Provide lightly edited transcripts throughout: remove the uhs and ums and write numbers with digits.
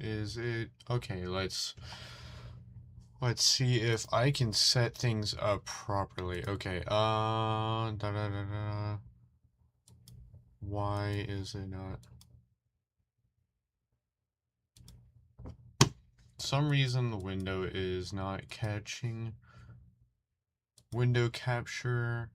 is it? Okay, let's see if I can set things up properly. Okay, why is it not? Some reason the window is not catching. Window capture.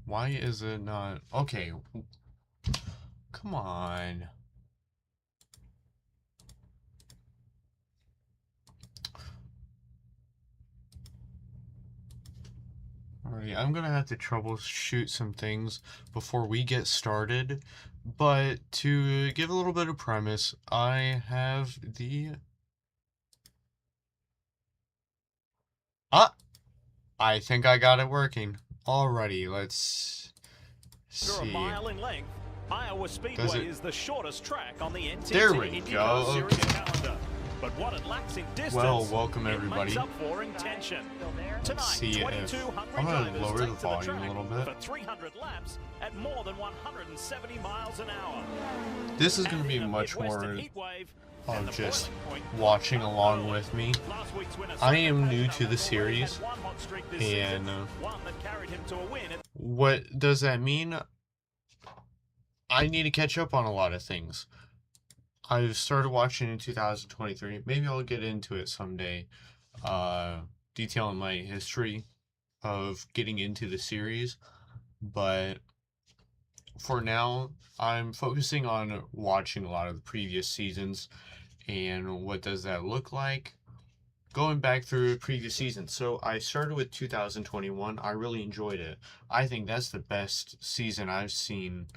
Why is it not? Okay. Come on. Alright, I'm gonna have to troubleshoot some things before we get started. But to give a little bit of premise, I have the... I think I got it working. Alrighty, let's see. A mile in length, Iowa Speedway is the shortest track on the NTT there we Indycar go. Series calendar. But what it lacks in distance, well, welcome everybody. Makes up for in tension. Let's see if I'm gonna lower the volume a little bit. For 300 laps at more than 170 miles an hour. This is going to be much more of just watching along with me. I am new to the series, and what does that mean? I need to catch up on a lot of things. I've started watching in 2023. Maybe I'll get into it someday, detailing my history of getting into the series. But for now, I'm focusing on watching a lot of the previous seasons and what does that look like. Going back through previous seasons. So I started with 2021. I really enjoyed it. I think that's the best season I've seen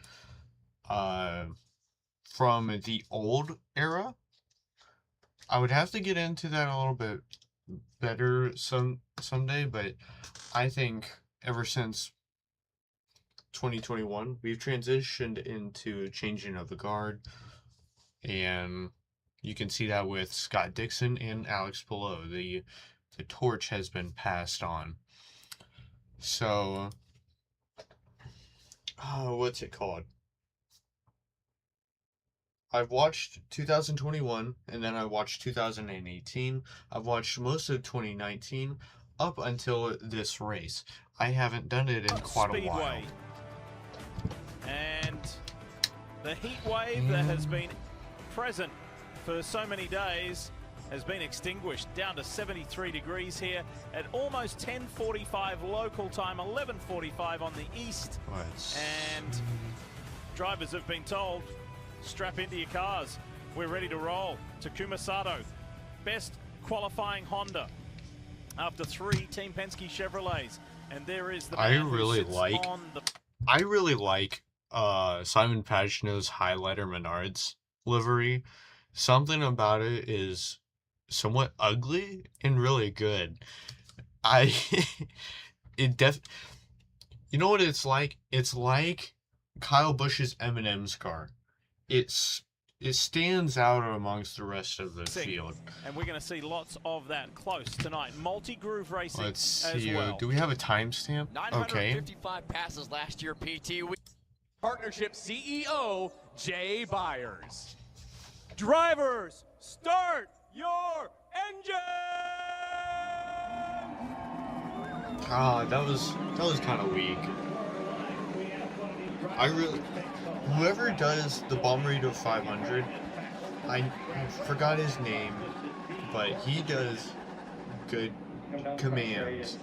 from the old era. I would have to get into that a little bit better someday, but I think ever since 2021 we've transitioned into changing of the guard, and you can see that with Scott Dixon and Alex Palou. The torch has been passed on. So what's it called? I've watched 2021, and then I watched 2018. I've watched most of 2019 up until this race. I haven't done it in quite a while. And the heat wave that has been present for so many days has been extinguished, down to 73 degrees here at almost 10:45 local time, 11:45 on the east. And drivers have been told, strap into your cars, we're ready to roll. Takuma Sato, best qualifying Honda after 3 Team Penske Chevrolets, and there is the I really like Simon Pagenaud's highlighter Menards livery. Something about it is somewhat ugly and really good. You know what it's like? It's like Kyle Busch's M&M's car. It stands out amongst the rest of the field. And we're going to see lots of that close tonight. Multi-groove racing. Let's see. As well. Do we have a timestamp? Okay. 955 passes last year, PT. Partnership CEO, Jay Byers. Drivers, start your engine! Ah, that was kind of weak. Whoever does the Bomberito 500, I forgot his name, but he does good commands.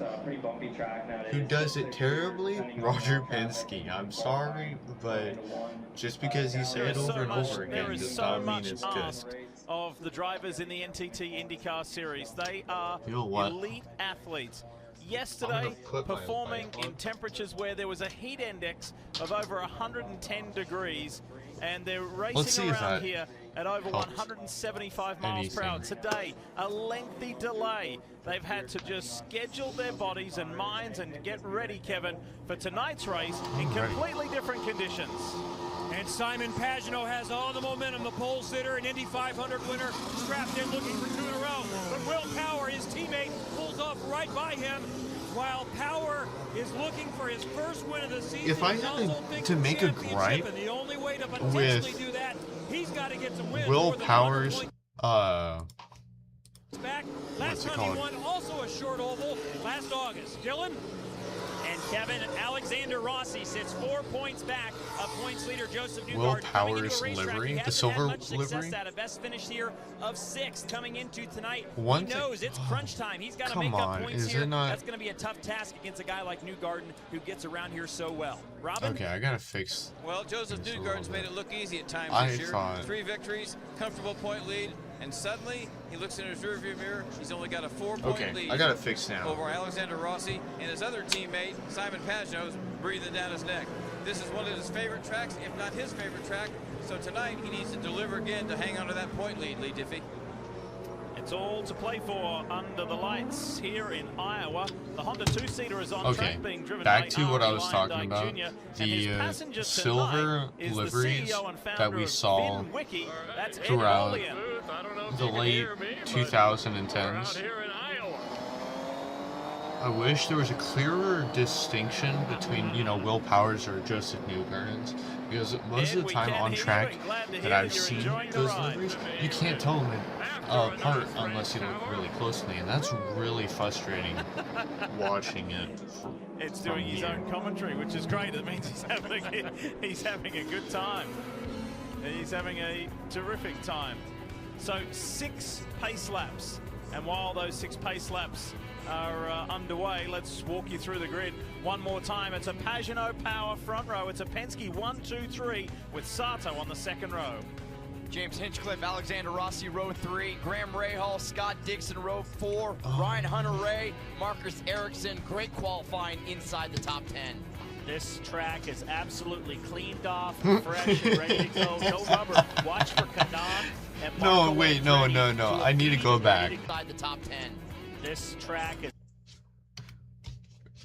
Who does it terribly? Roger Penske. I'm sorry, but just because you say it over and over again does not mean it's good. Of the drivers in the NTT IndyCar Series, they are elite athletes. Yesterday, performing in temperatures where there was a heat index of over 110 degrees, and they're racing around here at over 175 miles per hour. Today, a lengthy delay. They've had to just schedule their bodies and minds and get ready, Kevin, for tonight's race in completely different conditions. And Simon Pagenaud has all the momentum, the pole sitter, an Indy 500 winner, strapped in looking for 2 in a row. But Will Power, his teammate, pulls off right by him. while Power is looking for his first win of the season. If I he's had also to thinking make a championship, gripe and the only way to potentially with do that, he's got to get some wins. Will more than 100 Powers, points back. what's Last it time he called? won also a short oval last August. Dylan? And Kevin, Alexander Rossi sits 4 points back of points leader Joseph Newgarden. Will Coming into a Powers racetrack, livery, he the hasn't silver had much success livery. at a best finish here of 6th coming into tonight. One he thing- knows it's crunch time. He's got to Come make up on, points is here. it not- That's going to be a tough task against a guy like Newgarden who gets around here so well. Robin? Okay, I gotta fix. Well, Joseph this a Newgarden's little made bit. it look easy at times I this year. thought- 3 victories, comfortable point lead, and suddenly he looks in his rearview mirror. He's only got a 4-point Okay, lead I got it fixed now. over Alexander Rossi, and his other teammate, Simon Pagenaud's breathing down his neck. This is one of his favorite tracks, if not his favorite track. So tonight he needs to deliver again to hang on to that point lead, Lee Diffie. It's all to play for under the lights here in Iowa. The Honda 2-seater is on Okay, track, being driven back by to what I was Ari talking Leyendijk about. Jr., and his The passenger silver tonight is the liveries CEO and founder that we of saw VinWiki. That's Ed throughout Olean. the late 2010s. I wish there was a clearer distinction between, you know, Will Powers or Joseph Newgarden's, because most of the time on track that I've seen those liveries, you can't tell them apart unless you look really closely, and that's really frustrating watching it. It's doing his own commentary, which is great. It means he's having a good time. And he's having a terrific time. So 6 pace laps, and while those 6 pace laps are underway, let's walk you through the grid one more time. It's a Pagenaud Power front row. It's a Penske 1, 2, 3 with Sato on the second row. James Hinchcliffe, Alexander Rossi, row 3. Graham Rahal, Scott Dixon, row 4. Ryan Hunter-Reay, Marcus Ericsson. Great qualifying inside the top 10. This track is absolutely cleaned off, fresh, and ready to go. No rubber. Watch for Kanan and No, Marco wait, no, Andretti no, no. I need to go back. Inside the top 10. This track is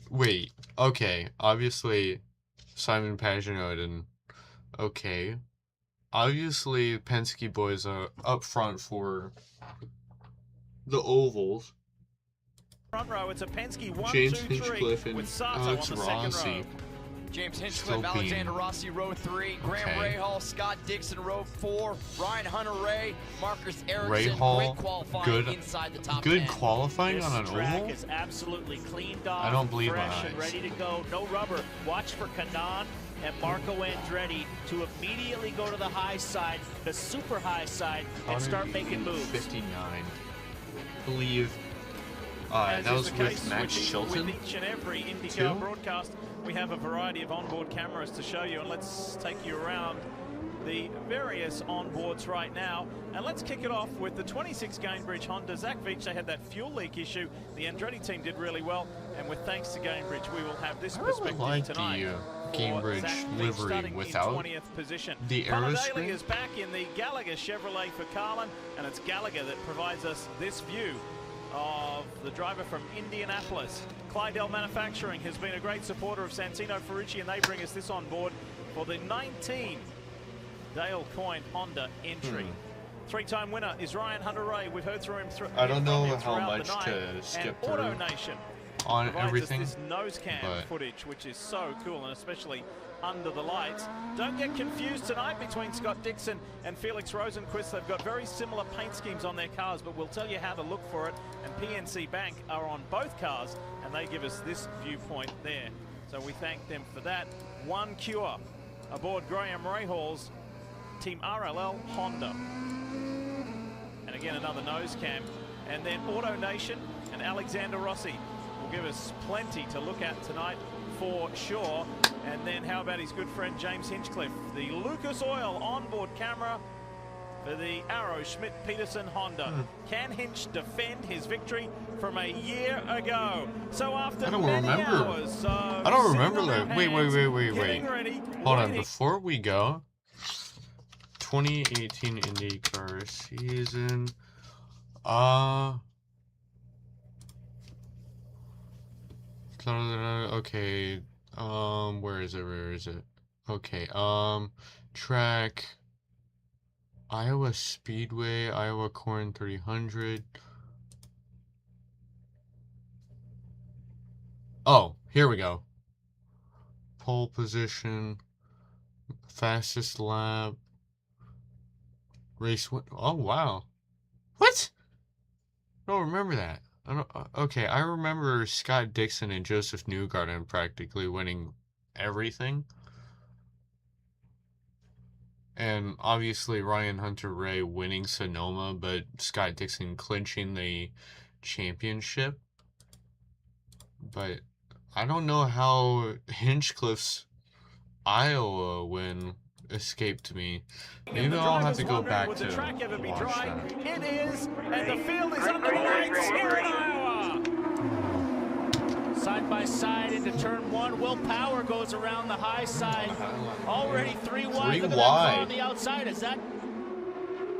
Wait, okay, obviously Simon Pagenaud and okay. Obviously Penske boys are up front for the ovals. front row. It's a Penske 1, James 2, 3 Hinchcliffe and with Sato Alex on the second Rossi. row. James Still Hinchcliffe, being- Alexander Rossi, row 3. Graham Okay. Rahal, Scott Dixon, row 4. Ryan Hunter-Reay, Marcus Ericsson. Rahal, Great qualifying good- inside the top Good 10. qualifying This on an track oval? is absolutely cleaned off, I don't believe my fresh and eyes. ready to go. No rubber. Watch for Kanan and Marco Andretti to immediately go to the high side, the super high side, and start making moves. 59. Believe. As That is was the with case Max Chilton. With each and every IndyCar Two? broadcast, we have a variety of onboard cameras to show you, and let's take you around the various onboards right now. And let's kick it off with the 26 Gainbridge Honda. Zach Veach, they had that fuel leak issue. The Andretti team did really well, and with thanks to Gainbridge, we will have this I would perspective like tonight. the for Gainbridge Zach Veach livery starting in without 20th position. the Connor aero Daly screen. is back in the Gallagher Chevrolet for Carlin, and it's Gallagher that provides us this view of the driver from Indianapolis. Clydell Manufacturing has been a great supporter of Santino Ferrucci, and they bring us this on board for the 19 Dale Coyne Honda entry. Three-time winner is Ryan Hunter-Reay. We've heard through him I don't know how throughout much the night. to skip and Auto through Nation on provides everything, us this nose cam but- footage, which is so cool, and especially under the lights. Don't get confused tonight between Scott Dixon and Felix Rosenquist. They've got very similar paint schemes on their cars, but we'll tell you how to look for it. And PNC Bank are on both cars, and they give us this viewpoint there. So we thank them for that. One cure aboard Graham Rahal's Team RLL Honda. And again, another nose cam. And then Auto Nation and Alexander Rossi will give us plenty to look at tonight for sure. And then how about his good friend James Hinchcliffe, the Lucas Oil onboard camera for the Arrow Schmidt Peterson Honda. Can Hinch defend his victory from a year ago? So after I don't many remember. hours I don't remember that. Wait. getting ready, Hold on, waiting. before we go, 2018 IndyCar season. Okay. Where is it? Okay. Track. Iowa Speedway, Iowa Corn 300. Oh, here we go. Pole position, fastest lap, race win. Oh, wow. What? I don't remember that. I don't, okay, I remember Scott Dixon and Joseph Newgarden practically winning everything. And obviously Ryan Hunter-Reay winning Sonoma, but Scott Dixon clinching the championship. But I don't know how Hinchcliffe's Iowa win escaped me. Maybe I'll have to go back to track ever be watch dry? that. It is, and the field is under the lights here in Iowa. Side by side into turn one. Will Power goes around the high side. Already 3 wide. Three Look at that car wide. on the outside. Is that?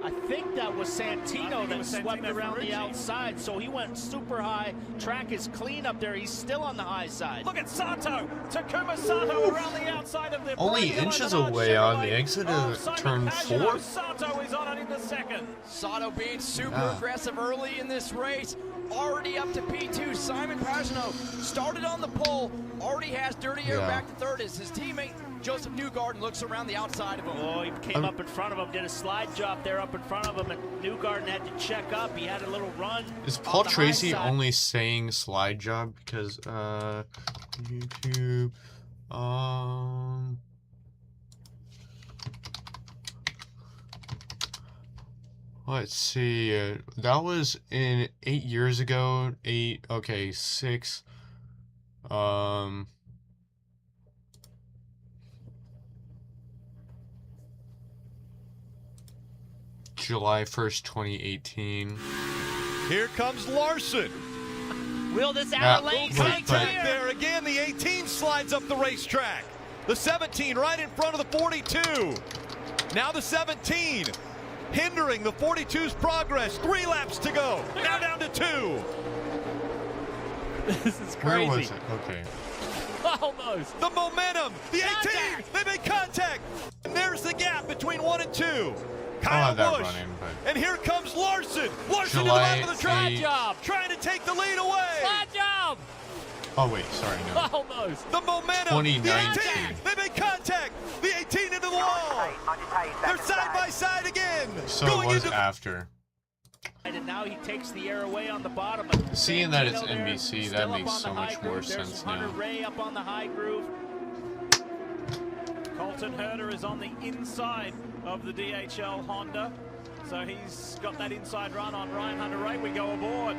I think that was Santino that swept around the outside. So he went super high. Track is clean up there. He's still on the high side. Look at Sato. Takuma Sato around the outside of the Only Brazil inches Dodge away on the Chevrolet exit of Simon turn Pagenaud. 4. Sato is on it in the second. Sato being super Yeah. aggressive early in this race. Already up to P2. Simon Pagenaud started on the pole. Already has dirty air Yeah. back to third as his teammate Joseph Newgarden looks around the outside of him. Oh, he came up in front of him, did a slide job there up in front of him, and Newgarden had to check up. He had a little run. Is on Paul the high Tracy side. only saying slide job because YouTube let's see, that was in 8 years ago. 6 July 1st, 2018. Here comes Larson. Will this Yeah, hour lane but- take but- here? There again, the 18 slides up the racetrack. The 17 right in front of the 42. Now the 17 hindering the 42's progress. 3 laps to go. Now down to 2. This is Where crazy. was it? Okay. Almost. The momentum. The 18. Contact. They make contact. And there's the gap between 1 and 2. I'll Kyle have that Busch. running, but And here comes Larson. Larson to the July back of the track. 8th. Job. Trying to take the lead away. Slide job. Oh wait, sorry, no. Almost. The momentum. 2019. The 18. They make contact. The 18 into the wall. They're side by side again. So it was into after. And now he takes the air away on the bottom. Seeing that it's Santino there, NBC, that still up makes on so the much high more groove. There's sense Hunter now. Ray up on the high groove. Colton Herter is on the inside of the DHL Honda. So he's got that inside run on Ryan Hunter-Reay. We go aboard.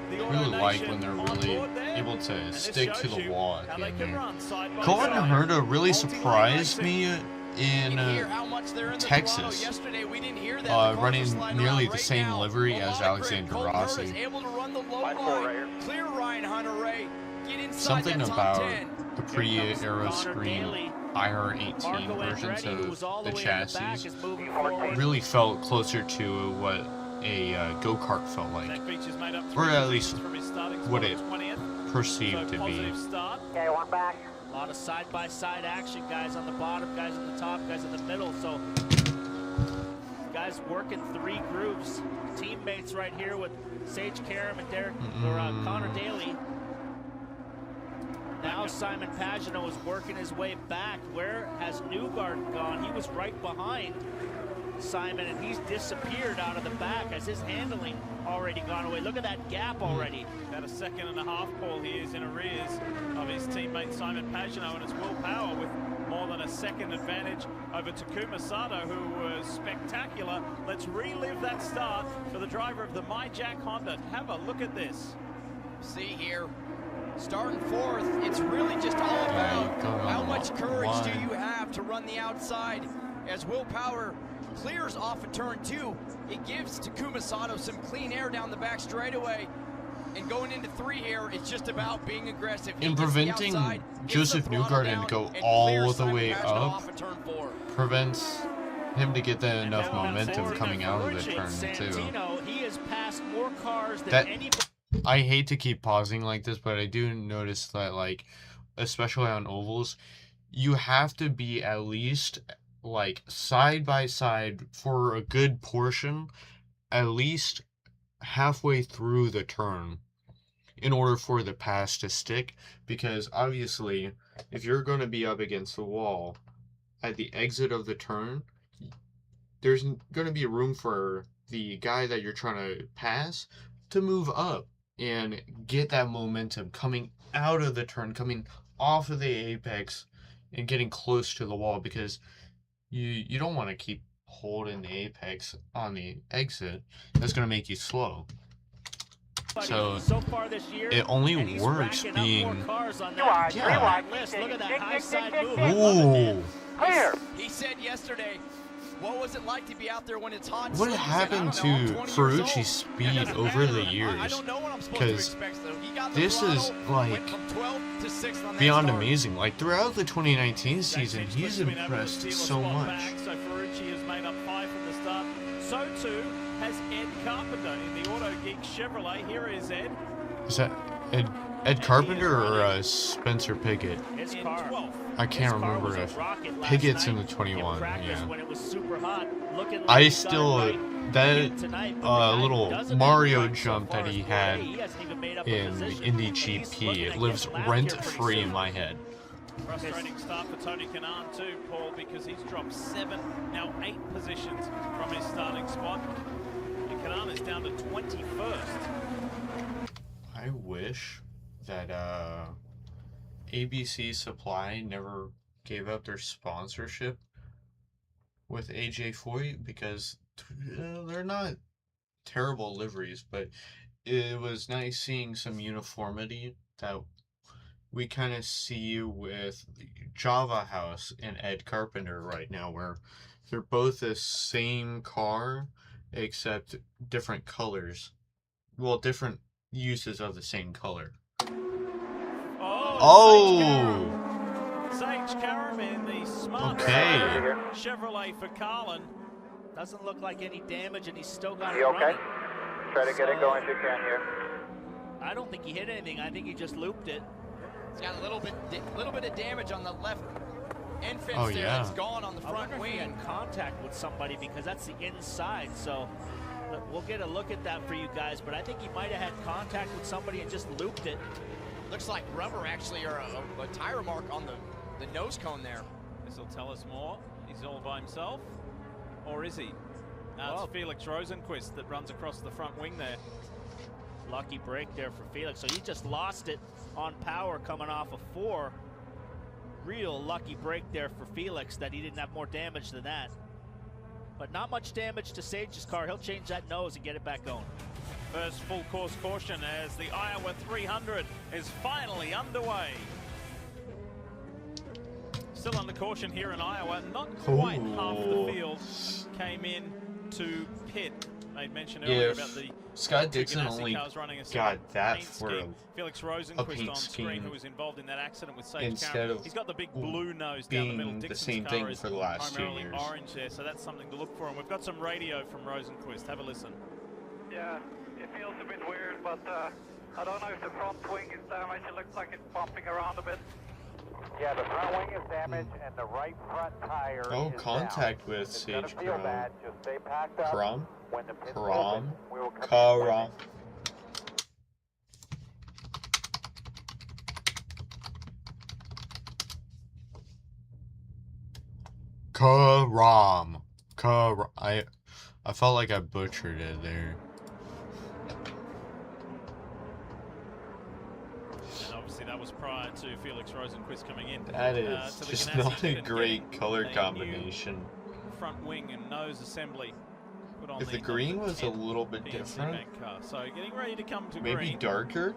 The I really like AutoNation when they're on really board there. able to And this stick to shows the you wall how at the they end can here. run side by Colton side. Herta really Multi-line surprised racing. me You in can hear how much they're in the Texas. throttle. Yesterday we didn't hear that. The cars running are sliding nearly around the right same now. livery A as lot of grip. Alexander Colton Rossi. Herta is able to run the low line, clear Ryan Hunter-Reay, get inside Something that top about 10. the pre-aero Connor screen Daly. IR18 Marco versions Andretti, who's all of the the way in the back, chassis is moving forward. really felt closer to what a go-kart felt like, That feature's made up or 3 at least positions from his starting what spot it at 20th. perceived So to be. positive start. A lot of side-by-side action, guys on the bottom, guys on the top, guys in the middle. So guys working 3 grooves. Teammates right here with Sage Karam and Connor Daly. Now Simon Pagenaud is working his way back. Where has Newgarden gone? He was right behind Simon, and he's disappeared out of the back as his handling already gone away. Look at that gap already. About a second and a half, Paul, he is in arrears of his teammate Simon Pagenaud, and it's Will Power with more than a second advantage over Takuma Sato, who was spectacular. Let's relive that start for the driver of the MyJack Honda. Have a look at this. See here, starting fourth, it's really just all about going on how the much courage do line. you have to run the outside. As Will Power clears off of turn 2, it gives Takuma Sato some clean air down the back straightaway. And going into 3 here, it's just about being aggressive. He In gets the preventing outside, gets the Joseph throttle Newgarden down, to go and all clears the Simon way Pagenaud up. off of turn 4. Prevents him to get that And enough now momentum forward coming out of the approaching turn too. Santino, he has passed more cars than That- anybody. I hate to keep pausing like this, but I do notice that, like, especially on ovals, you have to be at least like side by side for a good portion, at least halfway through the turn. in order for the pass to stick, because obviously if you're going to be up against the wall at the exit of the turn, there's going to be room for the guy that you're trying to pass to move up and get that momentum coming out of the turn, coming off of the apex and getting close to the wall, because you don't want to keep holding the apex on the exit. That's going to make you slow. So far this year, it only works being Look at that high side move. Ooh. Clear. He said yesterday, what was it like to be out there when it's hot? What happened to Ferrucci's speed over the years? Because this is like beyond amazing. Like throughout the 2019 season, he's impressed so much. So Ferrucci has made up 5 from the start. So too has Ed Carpenter in the Auto Geek Chevrolet. Here is Ed. Is that Ed Carpenter or Spencer Piggott? His car. I can't remember if Piggott's in the 21. Yeah. When it was super hot, looking like I he got still it right that tonight, but the little guy doesn't Mario have it jump so that far he as had he hasn't even made up a in position. Indy He's GP, looking it to lives get back rent here pretty free in soon. my head. Frustrating start for Tony Kanaan too, Paul, because he's dropped 7, now 8 positions from his starting spot. And Kanaan is down to 21st. I wish that ABC Supply never gave up their sponsorship with AJ Foyt, because they're not terrible liveries, but it was nice seeing some uniformity that we kind of see with Java House and Ed Carpenter right now, where they're both the same car except different colors. Well, different uses of the same color. Oh! Sage Karam in the smart Okay. Chevrolet for Carlin. Doesn't look like any damage, and he's still got it You okay? running. Try to get it going if you can here. I don't think he hit anything. I think he just looped it. It's got a little bit of damage on the left end fence Oh, there. yeah. It's gone on the I front wonder if he wing. had contact with somebody, because that's the inside. So we'll get a look at that for you guys. But I think he might have had contact with somebody and just looped it. Looks like rubber actually, or a tire mark on the nose cone there. This will tell us more. He's all by himself, or is he? Well, It's Felix Rosenquist that runs across the front wing there. lucky break there for Felix. So he just lost it on power coming off of 4. Real lucky break there for Felix that he didn't have more damage than that. But not much damage to Sage's car. He'll change that nose and get it back going. First full course caution as the Iowa 300 is finally underway. Still under caution here in Iowa. Not quite half the field came in to pit. Made mention earlier about the Scott Dixon Ganassi only cars running a got that paint for scheme. Felix Rosenquist paint on screen, scheme who was involved in that accident with Sage instead Karam. of He's got the big blue nose down the middle. being the Dixon's same car thing is for the last 2 primarily years. orange there, so that's something to look for. And we've got some radio from Rosenquist. Have a listen. Yeah, it feels a bit weird, but I don't know if the front wing is damaged. It looks like it's bumping around a bit. Yeah, the front wing is damaged and the right front tire Oh, is contact down. with It's gonna Sage feel Karam. bad. Just stay packed up. Karam? When the pit's Karam? open, we will come in Karam. Karam. I felt like I butchered it there. And obviously that was prior to Felix Rosenquist coming in. That is to the just Ganassi not pit a and great getting color a new combination. Front wing and nose assembly. Put on If the number green was a 10 little bit PNC different, Bank car. So getting ready to come to maybe green. darker,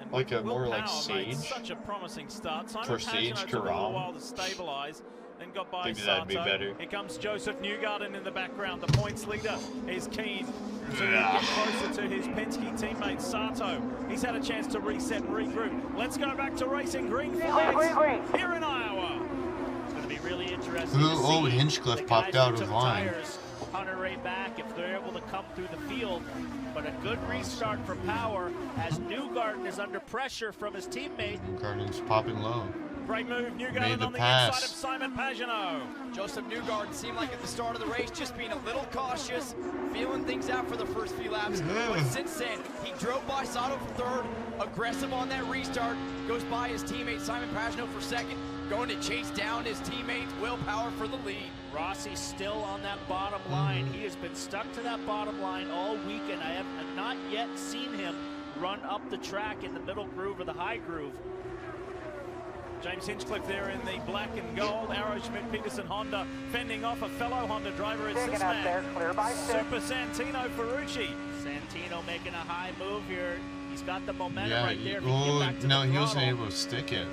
And like a Will more like Power made Sage. Such a promising start. Simon For Sage Pagenaud took a little Karam. while to stabilize, then got by Maybe Sato. that'd be better. Here comes Joseph Newgarden in the background. The points leader is keen to Yeah. get closer to his Penske teammate Sato. He's had a chance to reset and regroup. Let's go back to racing green flags here in Iowa. It's going to be really interesting Ooh, to oh, see Hinchcliffe the popped guys out who of took line. tires Hunter right back if they're able to come through the field. But a good restart for Power as Newgarden is under pressure from his teammate. Garden's popping low. Great move, Made Newgarden the on the pass. inside of Simon Pagenaud. Joseph Newgarden seemed like at the start of the race just being a little cautious, feeling things out for the first few laps. But since then, he drove by Sato for third, aggressive on that restart, goes by his teammate Simon Pagenaud for second, going to chase down his teammate Will Power for the lead. Rossi still on that bottom line. He has been stuck to that bottom line all weekend. I have not yet seen him run up the track in the middle groove or the high groove. James Hinchcliffe there in the black and gold. Arrow Schmidt Peterson Honda fending off a fellow Honda driver. It's this man, Super Santino Ferrucci. Santino making a high move here. He's got the momentum Yeah, right there. no, he wasn't able to stick it.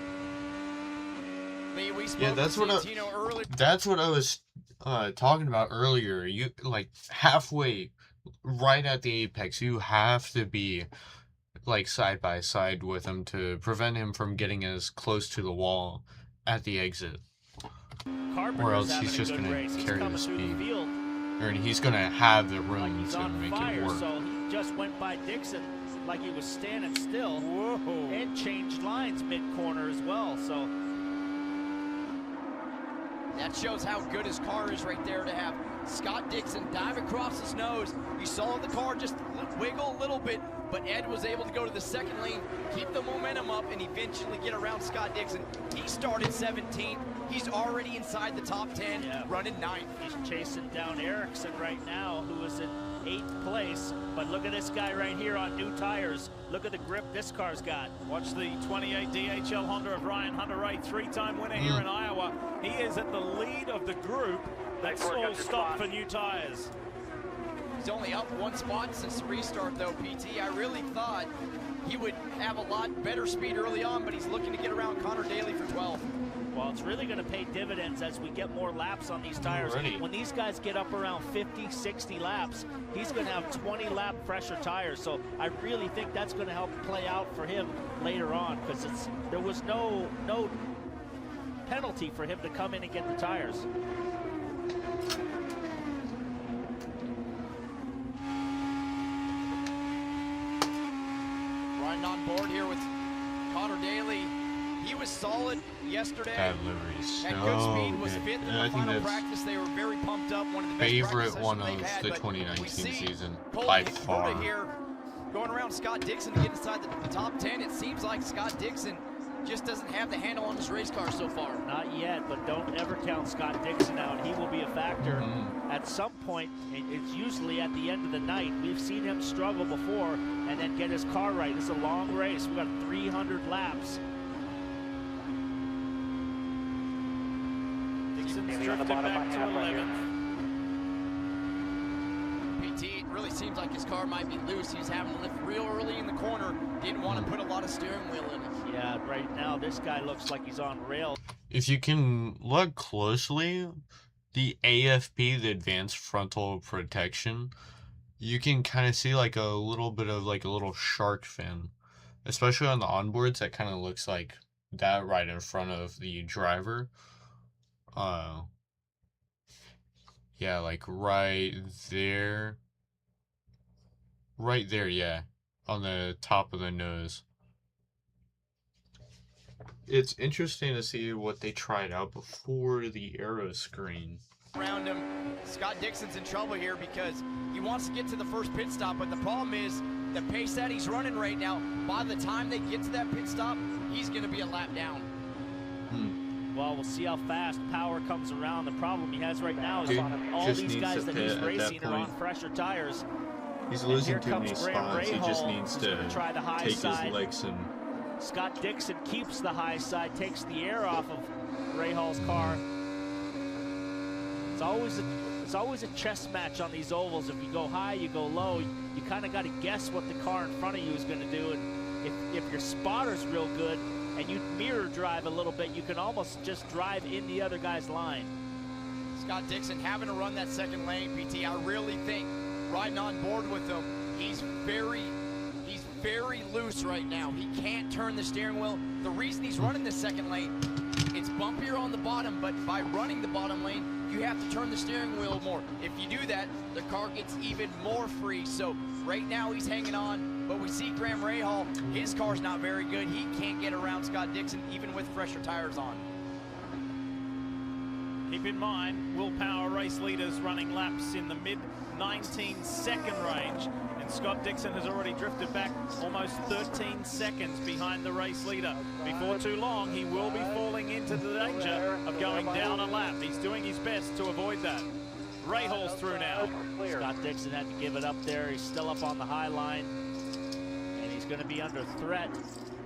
Lee, we spoke Yeah, that's with what Santino earlier. That's what I was talking about earlier. You like halfway, right at the apex, you have to be like side by side with him to prevent him from getting as close to the wall at the exit, or else he's just gonna carry the speed, or he's gonna have the room He's to on make fire, it work. so he just went by Dixon like he was standing still. Whoa. And changed lines mid-corner as well. So That shows how good his car is right there to have Scott Dixon dive across his nose. You saw the car just wiggle a little bit, but Ed was able to go to the second lane, keep the momentum up, and eventually get around Scott Dixon. He started 17th. He's already inside the top 10, running 9th. he's chasing down Erickson right now, who is in 8th place. But look at this guy right here on new tires. Look at the grip this car's got. Watch the 28 DHL Honda of Ryan Hunter-Reay, three-time winner here in Iowa. He is at the lead of the group. That's all stopped for new tires. He's only up 1 spot since the restart, though, PT. I really thought he would have a lot better speed early on, but he's looking to get around Connor Daly for 12th. Well, it's really going to pay dividends as we get more laps on these tires. Already. When these guys get up around 50, 60 laps, he's going to have 20-lap fresher tires. So I really think that's going to help play out for him later on, because there was no penalty for him to come in and get the tires. Riding on board here with Connor Daly. He was solid yesterday. That livery's At good so speed, was good. fifth in And the I think final that's practice. They were very pumped up. One of the best favorite practice one sessions of they've had, the but 2019 we see season Cole by Porter far. here going around Scott Dixon to get inside the top 10. It seems like Scott Dixon just doesn't have the handle on his race car so far. Not yet, but don't ever count Scott Dixon out. He will be a factor at some point. It's usually at the end of the night. We've seen him struggle before and then get his car right. It's a long race. We've got 300 laps. Dixon's drifted back to 11th. PT, it really seems like his car might be loose. He's having to lift real early in the corner. Didn't want to put a lot of steering wheel in it. Yeah, right now this guy looks like he's on rails. If you can look closely, the AFP, the Advanced Frontal Protection, you can kind of see like a little bit of like a little shark fin, especially on the onboards. That kind of looks like that right in front of the driver. Yeah, like right there, yeah, on the top of the nose. It's interesting to see what they tried out before the aero screen. Around him, Scott Dixon's in trouble here because he wants to get to the first pit stop, but the problem is the pace that he's running right now, by the time they get to that pit stop, he's going to be a lap down. Well, we'll see how fast Power comes around. The problem he has right now is Dude, all just these needs guys to that pit he's at that racing are on point. fresher tires. He's And losing here too comes many Graham spots. He just Rahal, needs who's to gonna try the high take side. his legs and Scott Dixon keeps the high side, takes the air off of Rahal's car. It's always a chess match on these ovals. If you go high, you go low. You kind of got to guess what the car in front of you is going to do. And if your spotter's real good and you mirror drive a little bit, you can almost just drive in the other guy's line. Scott Dixon having to run that second lane, PT. I really think riding on board with him, he's very loose right now. He can't turn the steering wheel. The reason he's running this second lane, it's bumpier on the bottom, but by running the bottom lane, you have to turn the steering wheel more. If you do that, the car gets even more free. So right now he's hanging on. But we see Graham Rahal, his car's not very good. He can't get around Scott Dixon even with fresher tires on. Keep in mind, Will Power race leaders running laps in the mid 19-second range, and Scott Dixon has already drifted back almost 13 seconds behind the race leader. Before too long, he will be falling into the danger of going down a lap. He's doing his best to avoid that. Rahal's through now. Scott Dixon had to give it up there. He's still up on the high line, and he's going to be under threat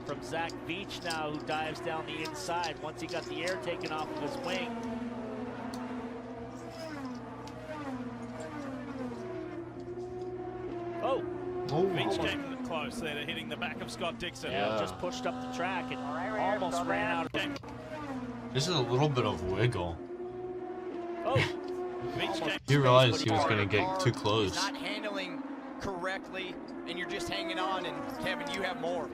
from Zach Veach now, who dives down the inside once he got the air taken off of his wing. Oh, Veach came close there to hitting the back of Scott Dixon. Yeah, just pushed up the track and almost ran out of game. This is a little bit of wiggle. Oh, He realized he was going to get too close. He's not handling correctly, and you're just hanging on, and Kevin, you have more.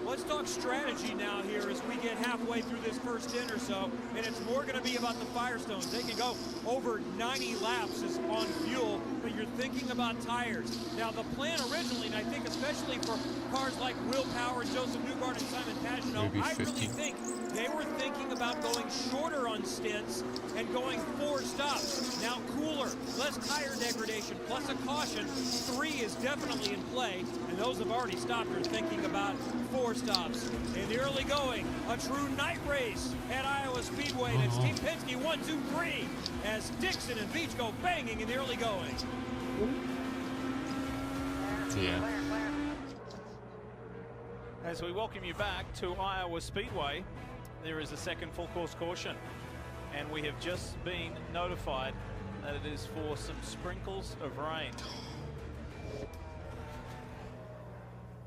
Let's talk strategy now here as we get halfway through this first inch or so, and it's more going to be about the Firestones. They can go over 90 laps on fuel, but you're thinking about tires. Now, the plan originally, and I think especially for cars like Will Power, Joseph Newgarden, and Simon Pagenaud, I really think they were thinking about going shorter on stints and going 4 stops. Now cooler, less tire degradation, plus a caution. 3 is definitely in play, and those have already stopped are thinking about 4 stops. In the early going, a true night race at Iowa Speedway. And it's Team Penske 1, 2, 3 as Dixon and Veach go banging in the early going. Yeah. As we welcome you back to Iowa Speedway, there is a second full course caution, and we have just been notified that it is for some sprinkles of rain.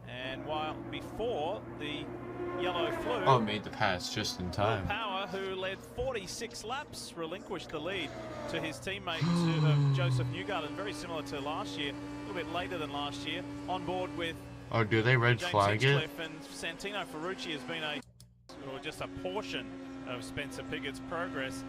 And while before the yellow flew, Oh, made the pass just in time. Power, who led 46 laps, relinquished the lead to his teammate Joseph Newgarden, very similar to last year, a little bit later than last year, on board with Oh, do they red James flag it? Hinchcliffe, and Santino Ferrucci has been or just a portion of Spencer Pigot's progress.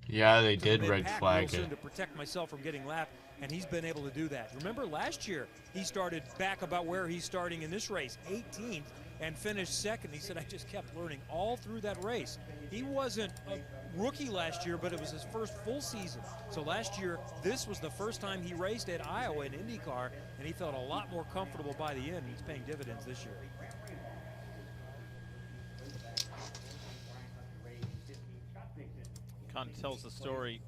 Yeah, they did red flag Wilson it. to protect myself from getting lapped, and he's been able to do that. Remember last year, he started back about where he's starting in this race, 18th, and finished second. He said, I just kept learning all through that race. He wasn't a rookie last year, but it was his first full season. So last year, this was the first time he raced at Iowa in Indycar, and he felt a lot more comfortable by the end. He's paying dividends this year. Kind of tells the story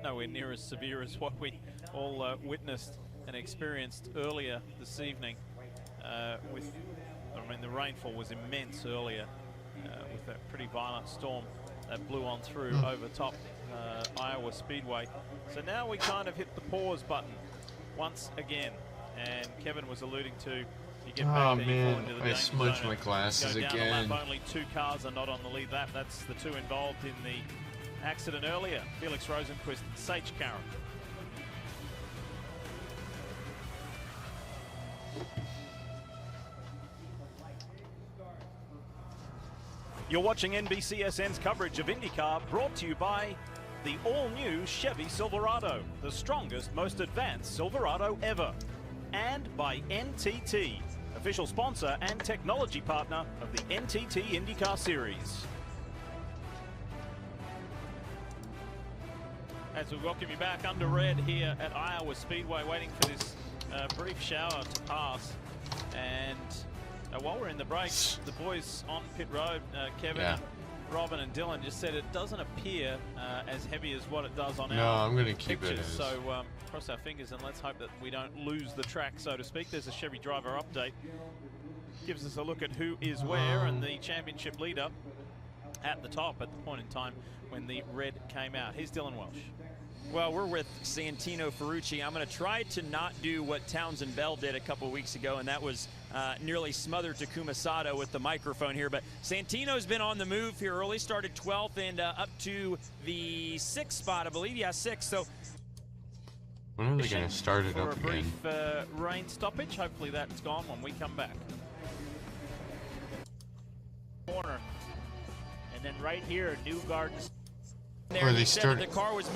nowhere near as severe as what we all witnessed and experienced earlier this evening. I mean, the rainfall was immense earlier with that pretty violent storm that blew on through over top Iowa Speedway. So now we kind of hit the pause button once again, and Kevin was alluding to you get back there, you fall into the I danger smudged zone my and glasses go down again. a lap. Only 2 cars are not on the lead lap. That's the 2 involved in the accident earlier. Felix Rosenquist, Sage Karen. You're watching NBCSN's coverage of IndyCar, brought to you by the all-new Chevy Silverado, the strongest, most advanced Silverado ever, and by NTT, official sponsor and technology partner of the NTT IndyCar Series. As we welcome you back under red here at Iowa Speedway, waiting for this brief shower to pass. And while we're in the break, the boys on pit road, Kevin, Robin and Dylan, just said it doesn't appear as heavy as what it does on our I'm going to keep pictures. it as. So cross our fingers and let's hope that we don't lose the track, so to speak. There's a Chevy driver update. Gives us a look at who is where, and the championship leader at the top at the point in time when the red came out. Here's Dylan Welsh. Well, we're with Santino Ferrucci. I'm going to try to not do what Townsend Bell did a couple weeks ago, and that was nearly smothered Takuma Sato with the microphone here. But Santino's been on the move here early, started 12th and up to the 6th spot, I believe. Yeah, 6th. So when are they going to start it up for a again? brief rain stoppage. Hopefully that's gone when we come back. Corner. And then right here, Newgarden. Or they started. the car was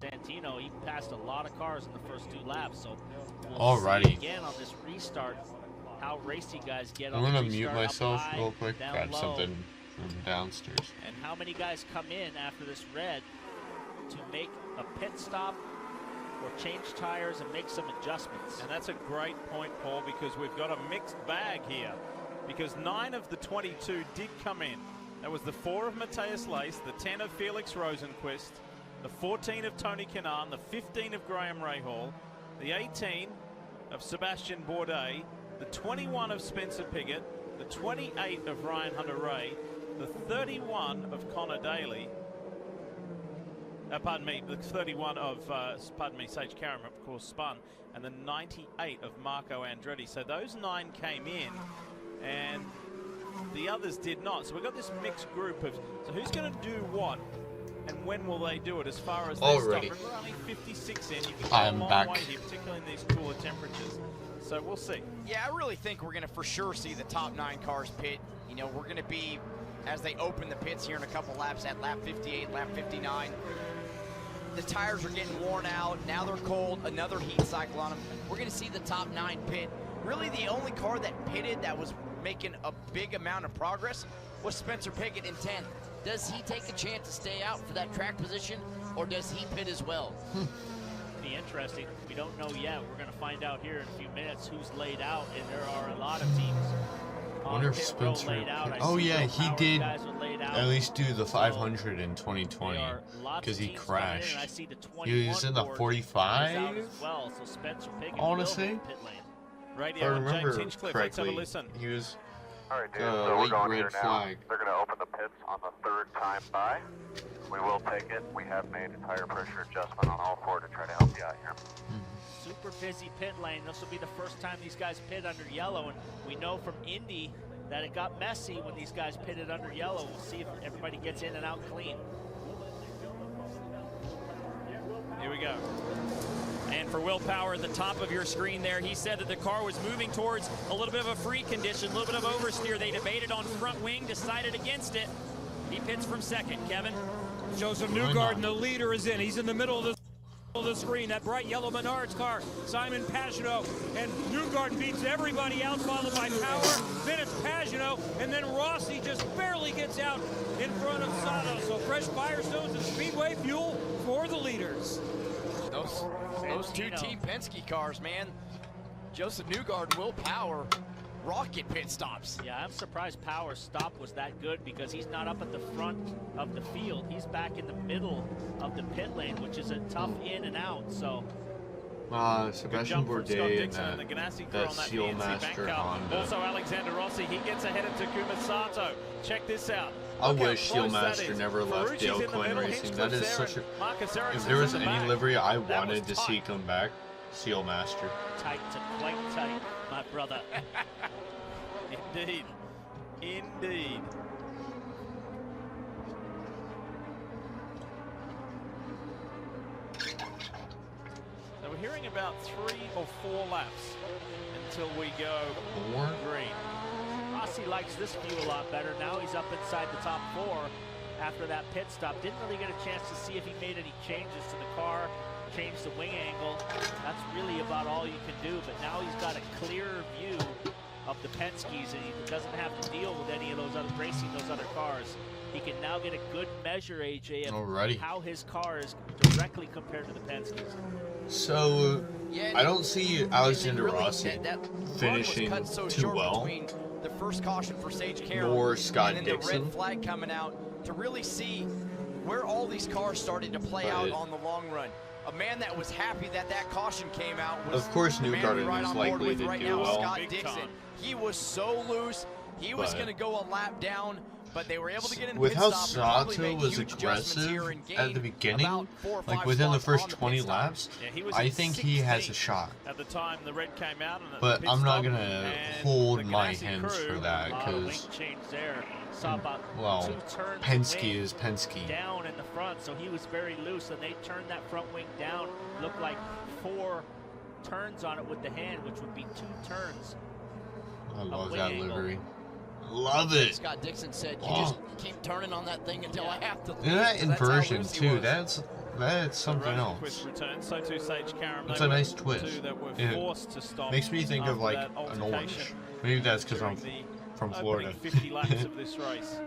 Santino Santino, he passed a lot of cars in the first 2 laps, so we'll Alrighty. see again on this restart how racy guys get I'm on the gonna mute restart, up myself high, real quick, down grab low, something from downstairs. and how many guys come in after this red to make a pit stop or change tires and make some adjustments. And that's a great point, Paul, because we've got a mixed bag here. Because 9 of the 22 did come in. That was the 4 of Matthias Lace, the 10 of Felix Rosenquist, the 14 of Tony Kanaan, the 15 of Graham Rahal, the 18 of Sebastian Bourdais, the 21 of Spencer Piggott, the 28 of Ryan Hunter-Ray, the 31 of Connor Daly, pardon me, the 31 of, Sage Karam, of course, spun, and the 98 of Marco Andretti. So those 9 came in, and the others did not. So we've got this mixed group of, so who's going to do what, and when will they do it as far as they stop? Remember, only 56 in, you can go a long way here, particularly in these cooler temperatures. So we'll see. Yeah, I really think we're going to for sure see the top 9 cars pit. You know, we're going to be, as they open the pits here in a couple laps, at lap 58, lap 59. The tires are getting worn out. Now they're cold. Another heat cycle on them. We're going to see the top 9 pit. Really, the only car that pitted that was making a big amount of progress was Spencer Piggott in 10th. Does he take a chance to stay out for that track position, or does he pit as well? Be interesting. We don't know yet. We're going to find out here in a few minutes who's laid out, and there are a lot of teams. I wonder if Spencer. Oh yeah, he did at least do the 500 in 2020 because he crashed. He was in the 45. Well, so Spencer Piggott honestly, right if I remember James Hinchcliffe, correctly, he was Alright, dude, so we're going here now. flag. They're going to open the pits on the 3rd time by. We will take it. We have made a tire pressure adjustment on all 4 to try to help you out here. Super busy pit lane. This will be the first time these guys pit under yellow, and we know from Indy that it got messy when these guys pitted under yellow. We'll see if everybody gets in and out clean. Here we go. And for Will Power at the top of your screen there, he said that the car was moving towards a little bit of a free condition, a little bit of oversteer. They debated on front wing, decided against it. He pits from 2nd, Kevin. Joseph Newgarden, the leader, is in. He's in the middle of the screen, that bright yellow Menards car, Simon Pagenaud, and Newgarden beats everybody else, followed by Power, then it's Pagenaud, and then Rossi just barely gets out in front of Sato. So fresh Firestones and Speedway fuel for the leaders. Those 2 Team Penske cars, man. Joseph Newgarden, Will Power, rocket pit stops. Yeah, I'm surprised Power's stop was that good because he's not up at the front of the field. He's back in the middle of the pit lane, which is a tough in and out. So Sebastian Bourdais and that Seal Master Honda. Also Alexander Rossi, he gets ahead of Takuma Sato. Check this out. I wish Seal Master never left Dale Coyne Racing. That is such a... If there was any livery I wanted to see come back, Seal Master. Tight to quite tight, my brother. Indeed. Indeed. So we're hearing about 3 or 4 laps until we go green. Rossi likes this view a lot better. Now he's up inside the top 4 after that pit stop. Didn't really get a chance to see if he made any changes to the car, change the wing angle. That's really about all you can do, but now he's got a clearer view of the Penske's, and he doesn't have to deal with any of those other racing those other cars. He can now get a good measure, AJ, of how his car is directly compared to the Penske's. So I don't see Alexander Rossi finishing too well. The first caution for Sage Karam nor Scott and then Dixon. the red flag coming out to really see where all these cars started to play out on the long run. A man that was happy that that caution came out was of course Newgarden right is likely to do well. Scott Dixon. He was so loose. He was going to go a lap down, but they were able to get in the with pit how stop Sato was aggressive at the beginning, like within the first 20 laps, I think he has a shot. At the time the red came out, and but I'm not gonna hold my hands for that because, well, Penske is Penske. Down in the front, so he was very loose, and they turned that front wing down. Looked like 4 turns on it with the hand, which would be 2 turns. I love that livery. Love it. Scott Dixon said, "You just keep turning on that thing until I have to." And that inversion too. That's That's something else. Return. So too Sage Karam. It's a nice twist. It forced to stop makes me think of like an orange. Maybe that's because I'm from Florida. 50 laps of this race.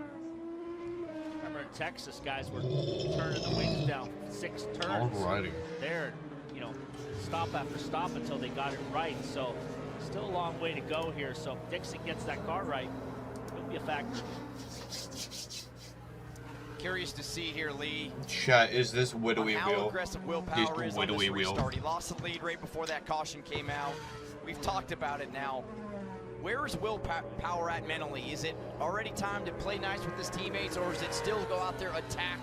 Remember in Texas, guys were turning the wings down 6 turns. Alrighty. There, you know, stop after stop until they got it right. So still a long way to go here. So if Dixon gets that car right, it'll be a factor. Curious to see here, Lee. Chat, is this widowy how wheel? Aggressive Will Power is on this widowy wheel. restart. He lost the lead right before that caution came out. We've talked about it now. Where is Will Power at mentally? Is it already time to play nice with his teammates, or is it still go out there, attack,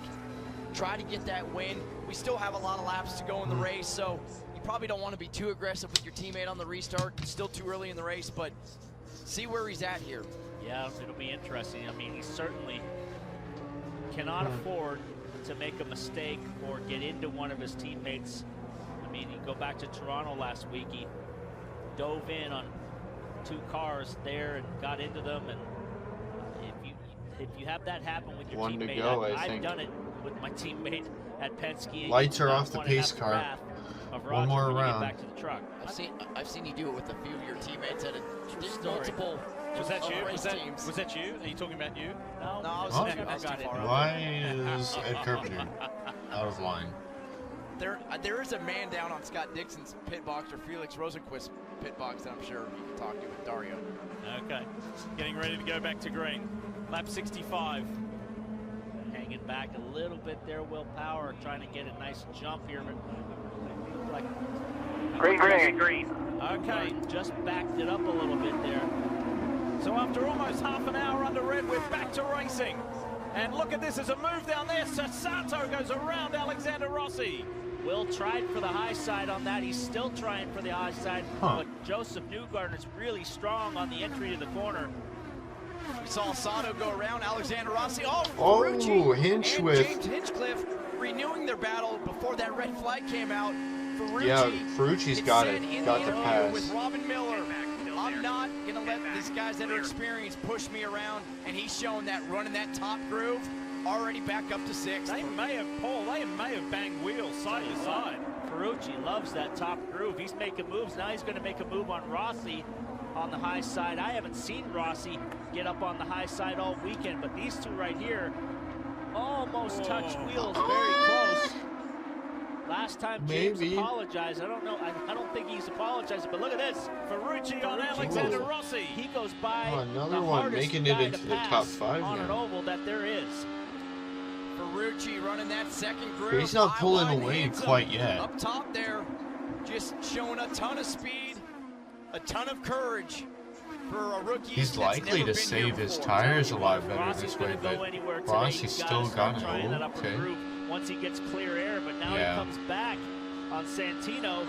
try to get that win? We still have a lot of laps to go in the race, so you probably don't want to be too aggressive with your teammate on the restart. It's still too early in the race, but see where he's at here. Yeah, it'll be interesting. I mean, he certainly cannot afford to make a mistake or get into one of his teammates. I mean, you go back to Toronto last week, he dove in on 2 cars there and got into them, and if you have that happen with your One to teammate, go, I've done it with my teammate at Penske. Lights are off the pace car. One more round. Back to the truck. I've seen you do it with a few of your teammates at multiple. Was that you? Was that you? Are you talking about you? No, I was got it. Why is Ed Carpenter out of line? There is a man down on Scott Dixon's pit box, or Felix Rosenquist's pit box, that I'm sure you can talk to with Dario. Okay, getting ready to go back to green. Lap 65. Hanging back a little bit there, Will Power, trying to get a nice jump here, but like green. Okay, just backed it up a little bit there. So after almost half an hour under red, we're back to racing. And look at this, as a move down there. Sasato goes around Alexander Rossi. Will tried for the high side on that. He's still trying for the high side, but Joseph Newgarden's really strong on the entry to the corner. We saw Sato go around Alexander Rossi. Ferrucci Oh, and Hinchcliffe. James Hinchcliffe renewing their battle before that red flag came out. Ferrucci, Yeah, Ferrucci's got it. in Got the the interview pass. with Robin Miller. I'm not going to let these guys that are experienced push me around, and he's showing that running that top groove, already back up to 6th. They may have banged wheels side to side. Ferrucci loves that top groove. He's making moves. Now he's going to make a move on Rossi on the high side. I haven't seen Rossi get up on the high side all weekend, but these two right here almost touched wheels very close. Last time James apologized. I don't know. I don't think he's apologizing, but look at this. Ferrucci on Alexander Rossi. He goes by another the one hardest making it guy into to the pass top 5 on an now. oval that there is. Ferrucci running that second groove. He's not pulling High away hands quite yet. Up top there, just showing a ton of speed, a ton of courage for a rookie. He's likely to save his tires a lot better this way, but Rossi's still got it. Okay. Once he gets clear air, but now he comes back on Santino,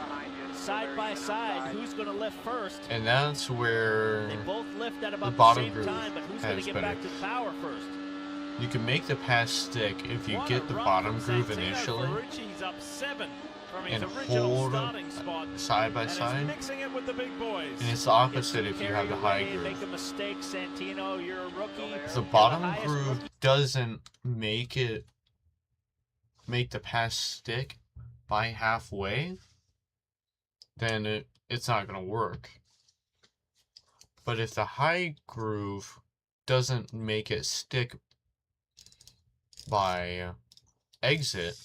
side by side. Who's going to lift first? And that's where they both lift at about the bottom same groove time, but who's going to get back to Power first? You can make the pass stick if you get the bottom groove initially Ferrucci's up 7 from his and original hold starting spot, side by and side. mixing it with the big boys. And it's the opposite if you have the high Make groove. a mistake, Santino. You're a rookie. The bottom groove doesn't make the pass stick by halfway, then it's not going to work. But if the high groove doesn't make it stick by exit,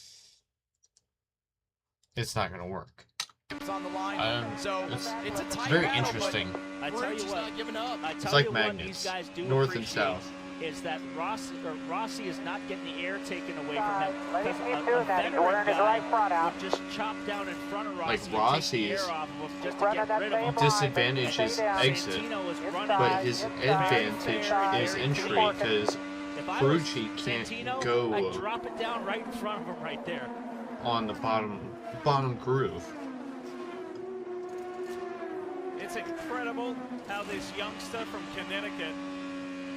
it's not going to work. It's on the line, so it's a tight very battle, interesting. I tell you what, not giving up. It's like magnets, these guys do north and south. Is that Rossi is not getting the air taken away from him. Let Because me a do that. veteran Wearing his guy right front out. would just chop down in front of Rossi Like and take the Rossi's air off of him just to get rid of him. disadvantage is exit, Santino is running but his advantage is entry because Ferrucci can't go I'd drop it down right in front of him right there. on the bottom groove. It's incredible how this youngster from Connecticut,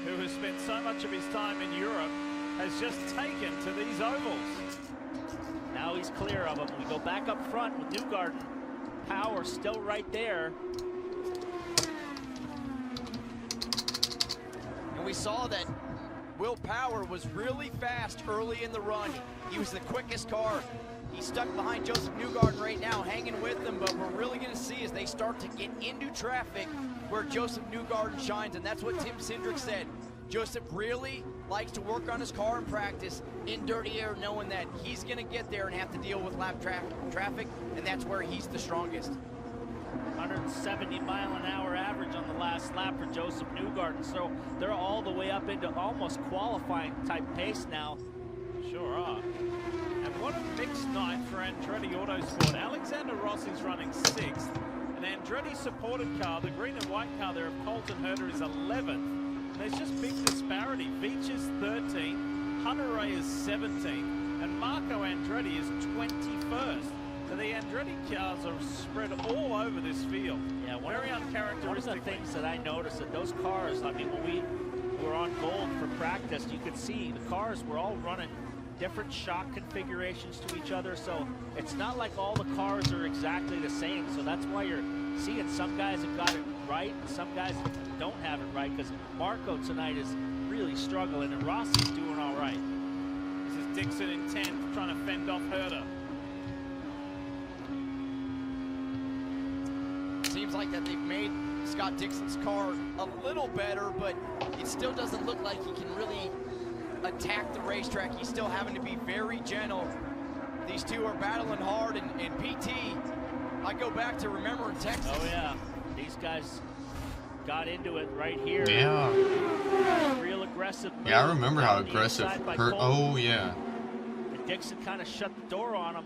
who has spent so much of his time in Europe, has just taken to these ovals. Now he's clear of them. We go back up front with Newgarden. Power still right there. And we saw that Will Power was really fast early in the run. He was the quickest car He's stuck behind Joseph Newgarden right now, hanging with them, but we're really going to see as they start to get into traffic where Joseph Newgarden shines, and that's what Tim Cindric said. Joseph really likes to work on his car in practice in dirty air, knowing that he's going to get there and have to deal with lap traffic, and that's where he's the strongest. 170-mile-an-hour average on the last lap for Joseph Newgarden, so they're all the way up into almost qualifying type pace now. Sure are. And what a mixed night for Andretti Autosport. Alexander Rossi's running 6th. An Andretti supported car, the green and white car there of Colton Herter, is 11th. And there's just big disparity. Veach is 13th, Hunter Ray is 17th, and Marco Andretti is 21st. So the Andretti cars are spread all over this field. Yeah, very uncharacteristic. One of the things that I noticed that those cars, I mean, when we were on Gold for practice, you could see the cars were all running different shock configurations to each other, so it's not like all the cars are exactly the same. So that's why you're seeing some guys have got it right and some guys don't have it right, because Marco tonight is really struggling and Rossi's doing all right. This is Dixon in 10th, trying to fend off Herter. Seems like that they've made Scott Dixon's car a little better, but it still doesn't look like he can really attack the racetrack. He's still having to be very gentle. These two are battling hard, and PT, I go back to remembering Texas. Oh yeah, these guys got into it right here. Yeah. Real aggressive move. Yeah, I remember how down the aggressive inside by Hurt. Cole. Oh yeah. And Dixon kind of shut the door on him.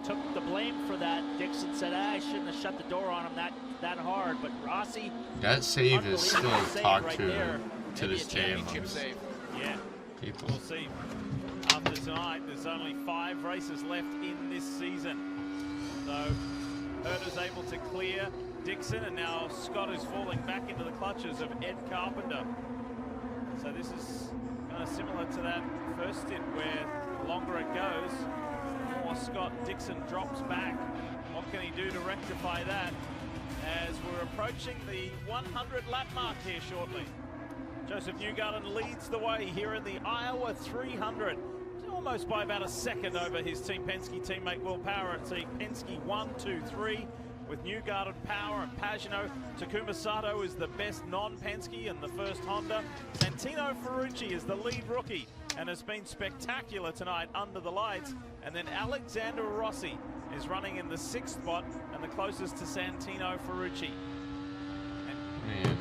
Took the blame for that. Dixon said, I shouldn't have shut the door on him that hard. But Rossi, That save is still unbelievable save talked right to there. Maybe this a day championship amongst save. Yeah, people. we'll see. After tonight, there's only 5 races left in this season. So Herter's able to clear Dixon, and now Scott is falling back into the clutches of Ed Carpenter. So this is kind of similar to that first stint where the longer it goes, the more Scott Dixon drops back. What can he do to rectify that as we're approaching the 100 lap mark here shortly? Joseph Newgarden leads the way here in the Iowa 300. Almost by about a second over his Team Penske teammate Will Power at Team Penske 1, 2, 3. With Newgarden, Power, and Pagano. Takuma Sato is the best non-Penske and the first Honda. Santino Ferrucci is the lead rookie and has been spectacular tonight under the lights. And then Alexander Rossi is running in the 6th spot and the closest to Santino Ferrucci. Man.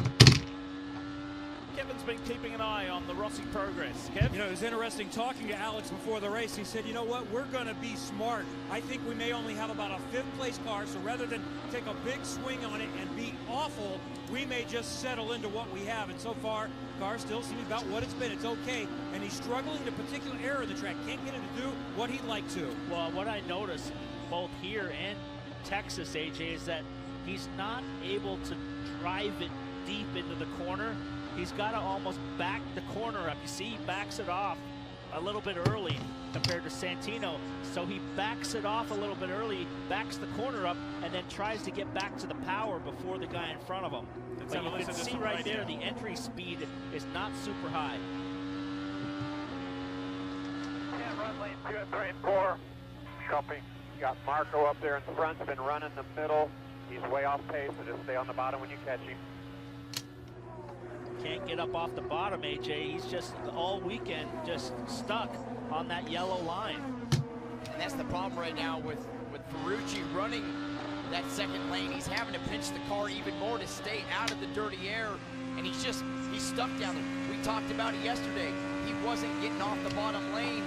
Kevin's been keeping an eye on the Rossi progress. Kev? You know, it was interesting talking to Alex before the race. He said, you know what, we're going to be smart. I think we may only have about a 5th place car, so rather than take a big swing on it and be awful, we may just settle into what we have. And so far, the car still seems about what it's been. It's okay. And he's struggling in a particular area of the track. Can't get it to do what he'd like to. Well, what I noticed both here and Texas, AJ, is that he's not able to drive it deep into the corner. He's got to almost back the corner up. You see, he backs it off a little bit early compared to Santino. So he backs it off a little bit early, backs the corner up, and then tries to get back to the power before the guy in front of him. But you can see right there, the entry speed is not super high. Yeah, run lane 2 and 3 and 4. Copy. Got Marco up there in front, been running the middle. He's way off pace, so just stay on the bottom when you catch him. Can't get up off the bottom, AJ. He's just all weekend just stuck on that yellow line. And that's the problem right now with Ferrucci running that 2nd lane. He's having to pinch the car even more to stay out of the dirty air, and he's stuck down there. We talked about it yesterday. He wasn't getting off the bottom lane,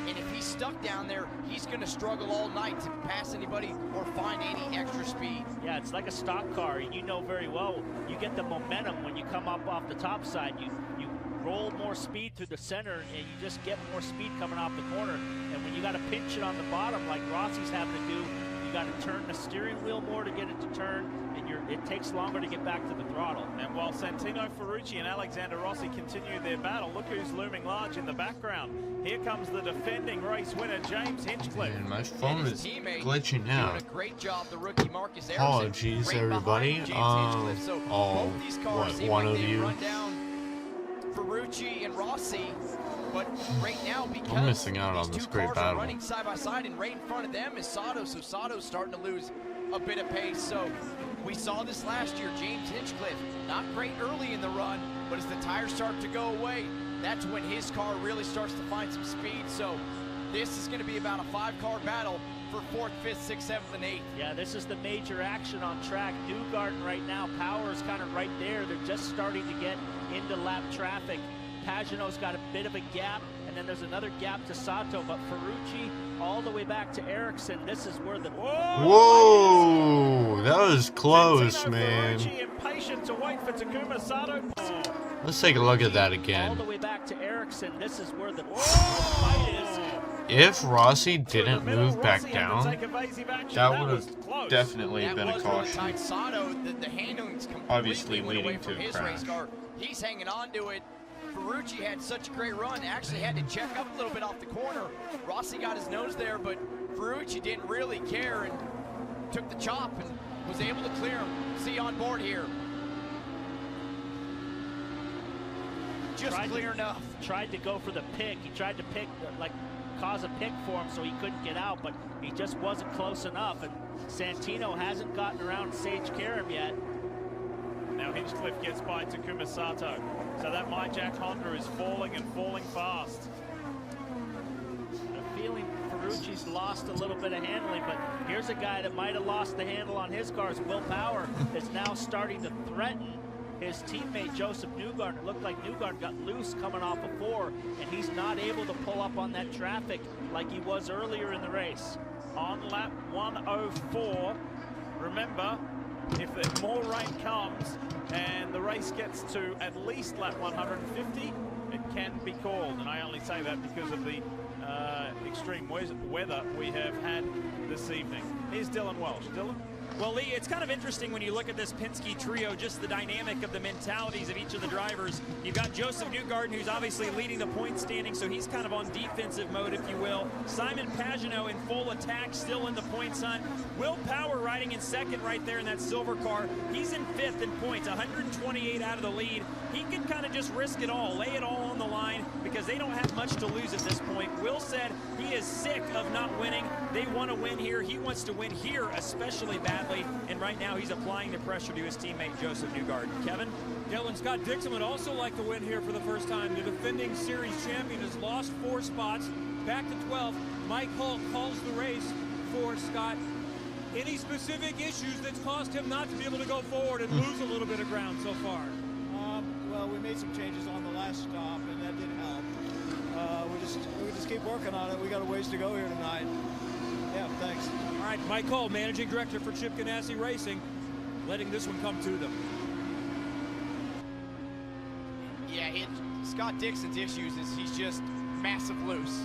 and if he's stuck down there, he's going to struggle all night to pass anybody or find any extra speed. Yeah, it's like a stock car, and you know very well, you get the momentum when you come up off the top side. You roll more speed through the center, and you just get more speed coming off the corner. And when you got to pinch it on the bottom like Rossi's having to do, you got to turn the steering wheel more to get it to turn, and it takes longer to get back to the throttle. And while Santino Ferrucci and Alexander Rossi continue their battle, look who's looming large in the background. Here comes the defending race winner, James Hinchcliffe. Man, my phone is glitching doing out. a great job, the rookie Marcus Ericsson. Apologies, right everybody. So both these cars seem one like of they you? run down Ferrucci and Rossi, But right now, because I'm missing out on these this two great cars are battle. running side by side, and right in front of them is Sato, so Sato's starting to lose a bit of pace. So we saw this last year, James Hinchcliffe, not great early in the run, but as the tires start to go away, that's when his car really starts to find some speed. So this is going to be about a 5-car battle for 4th, 5th, 6th, 7th, and 8th. Yeah, this is the major action on track. Newgarden right now, Power is kind of right there. They're just starting to get into lap traffic. Pagano's got a bit of a gap, and then there's another gap to Sato, but Ferrucci all the way back to Ericsson. This is where the... Whoa! That was close, Santino man. Ferrucci impatient to wait for Takuma Sato. Let's take a look at that All again. the way back to Ericsson. This is where the fight is. If Rossi didn't move back Rossi had to down, take evasive action. that would was have close. definitely That been a was really caution. tight. Sato, the handling's completely Obviously went away leading from to a his crash. race car. He's hanging on to it. Ferrucci had such a great run, actually had to check up a little bit off the corner. Rossi got his nose there, but Ferrucci didn't really care and took the chop and was able to clear him. See on board here. Just clear enough. Tried to go for the pick. He tried to pick, like, cause a pick for him so he couldn't get out, but he just wasn't close enough. And Santino hasn't gotten around Sage Karam yet. Now Hinchcliffe gets by Takuma Sato. So that MyJack Honda is falling and falling fast. I'm feeling Ferrucci's lost a little bit of handling, but here's a guy that might have lost the handle on his cars. Will Power is now starting to threaten his teammate Joseph Newgarden. It looked like Newgarden got loose coming off of 4, and he's not able to pull up on that traffic like he was earlier in the race. On lap 104, remember, if more rain comes and the race gets to at least lap 150, it can be called. And I only say that because of the extreme weather we have had this evening. Here's Dylan Welsh. Dylan? Well, Lee, it's kind of interesting when you look at this Penske trio, just the dynamic of the mentalities of each of the drivers. You've got Joseph Newgarden, who's obviously leading the point standing, so he's kind of on defensive mode, if you will. Simon Pagenaud in full attack, still in the points hunt. Will Power riding in second right there in that silver car. He's in 5th in points, 128 out of the lead. He can kind of just risk it all, lay it all on the line, because they don't have much to lose at this point. Will said he is sick of not winning. They want to win here. He wants to win here, especially badly. And right now he's applying the pressure to his teammate Joseph Newgarden. Kevin? Dylan, Scott Dixon would also like to win here for the first time. The defending series champion has lost 4 spots, back to 12. Mike Hull calls the race for Scott. Any specific issues that's caused him not to be able to go forward and lose a little bit of ground so far? Well, we made some changes on the last stop, and that didn't help. We just keep working on it. We got a ways to go here tonight. Yeah, thanks. All right, Mike Hull, managing director for Chip Ganassi Racing, letting this one come to them. Yeah, Scott Dixon's issues is he's just massive loose.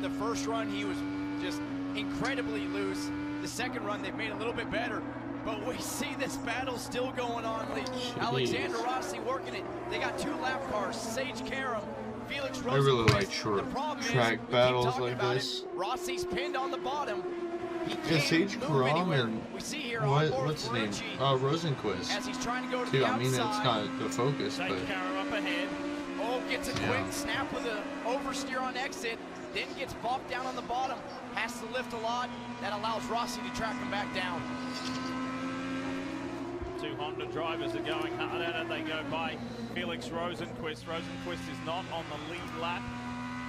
The first run he was just incredibly loose. The second run they've made a little bit better, but we see this battle still going on. Alexander Rossi working it. They got 2 lap cars. Sage Karam, Felix Rosenquist. I really like short track battles like this. Rossi's pinned on the bottom. Yeah, Sage Karam and what's his name? Rosenquist. As he's trying to go to too. the I mean, it's outside. not the focus, but Sage Karam up ahead. Oh, gets a quick snap with an oversteer on exit, then gets bogged down on the bottom, has to lift a lot. That allows Rossi to track him back down. 2 Honda drivers are going hard at it. They go by Felix Rosenquist. Rosenquist is not on the lead lap,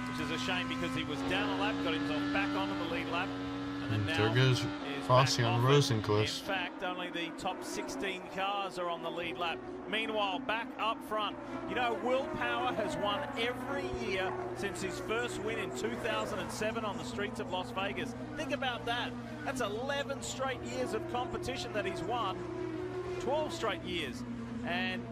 which is a shame because he was down a lap, got himself back onto the lead lap. And then there goes Rossi on Rosenquist. In fact, only the top 16 cars are on the lead lap. Meanwhile, back up front, you know, Will Power has won every year since his first win in 2007 on the streets of Las Vegas. Think about that. That's 11 straight years of competition that he's won. 12 straight years. And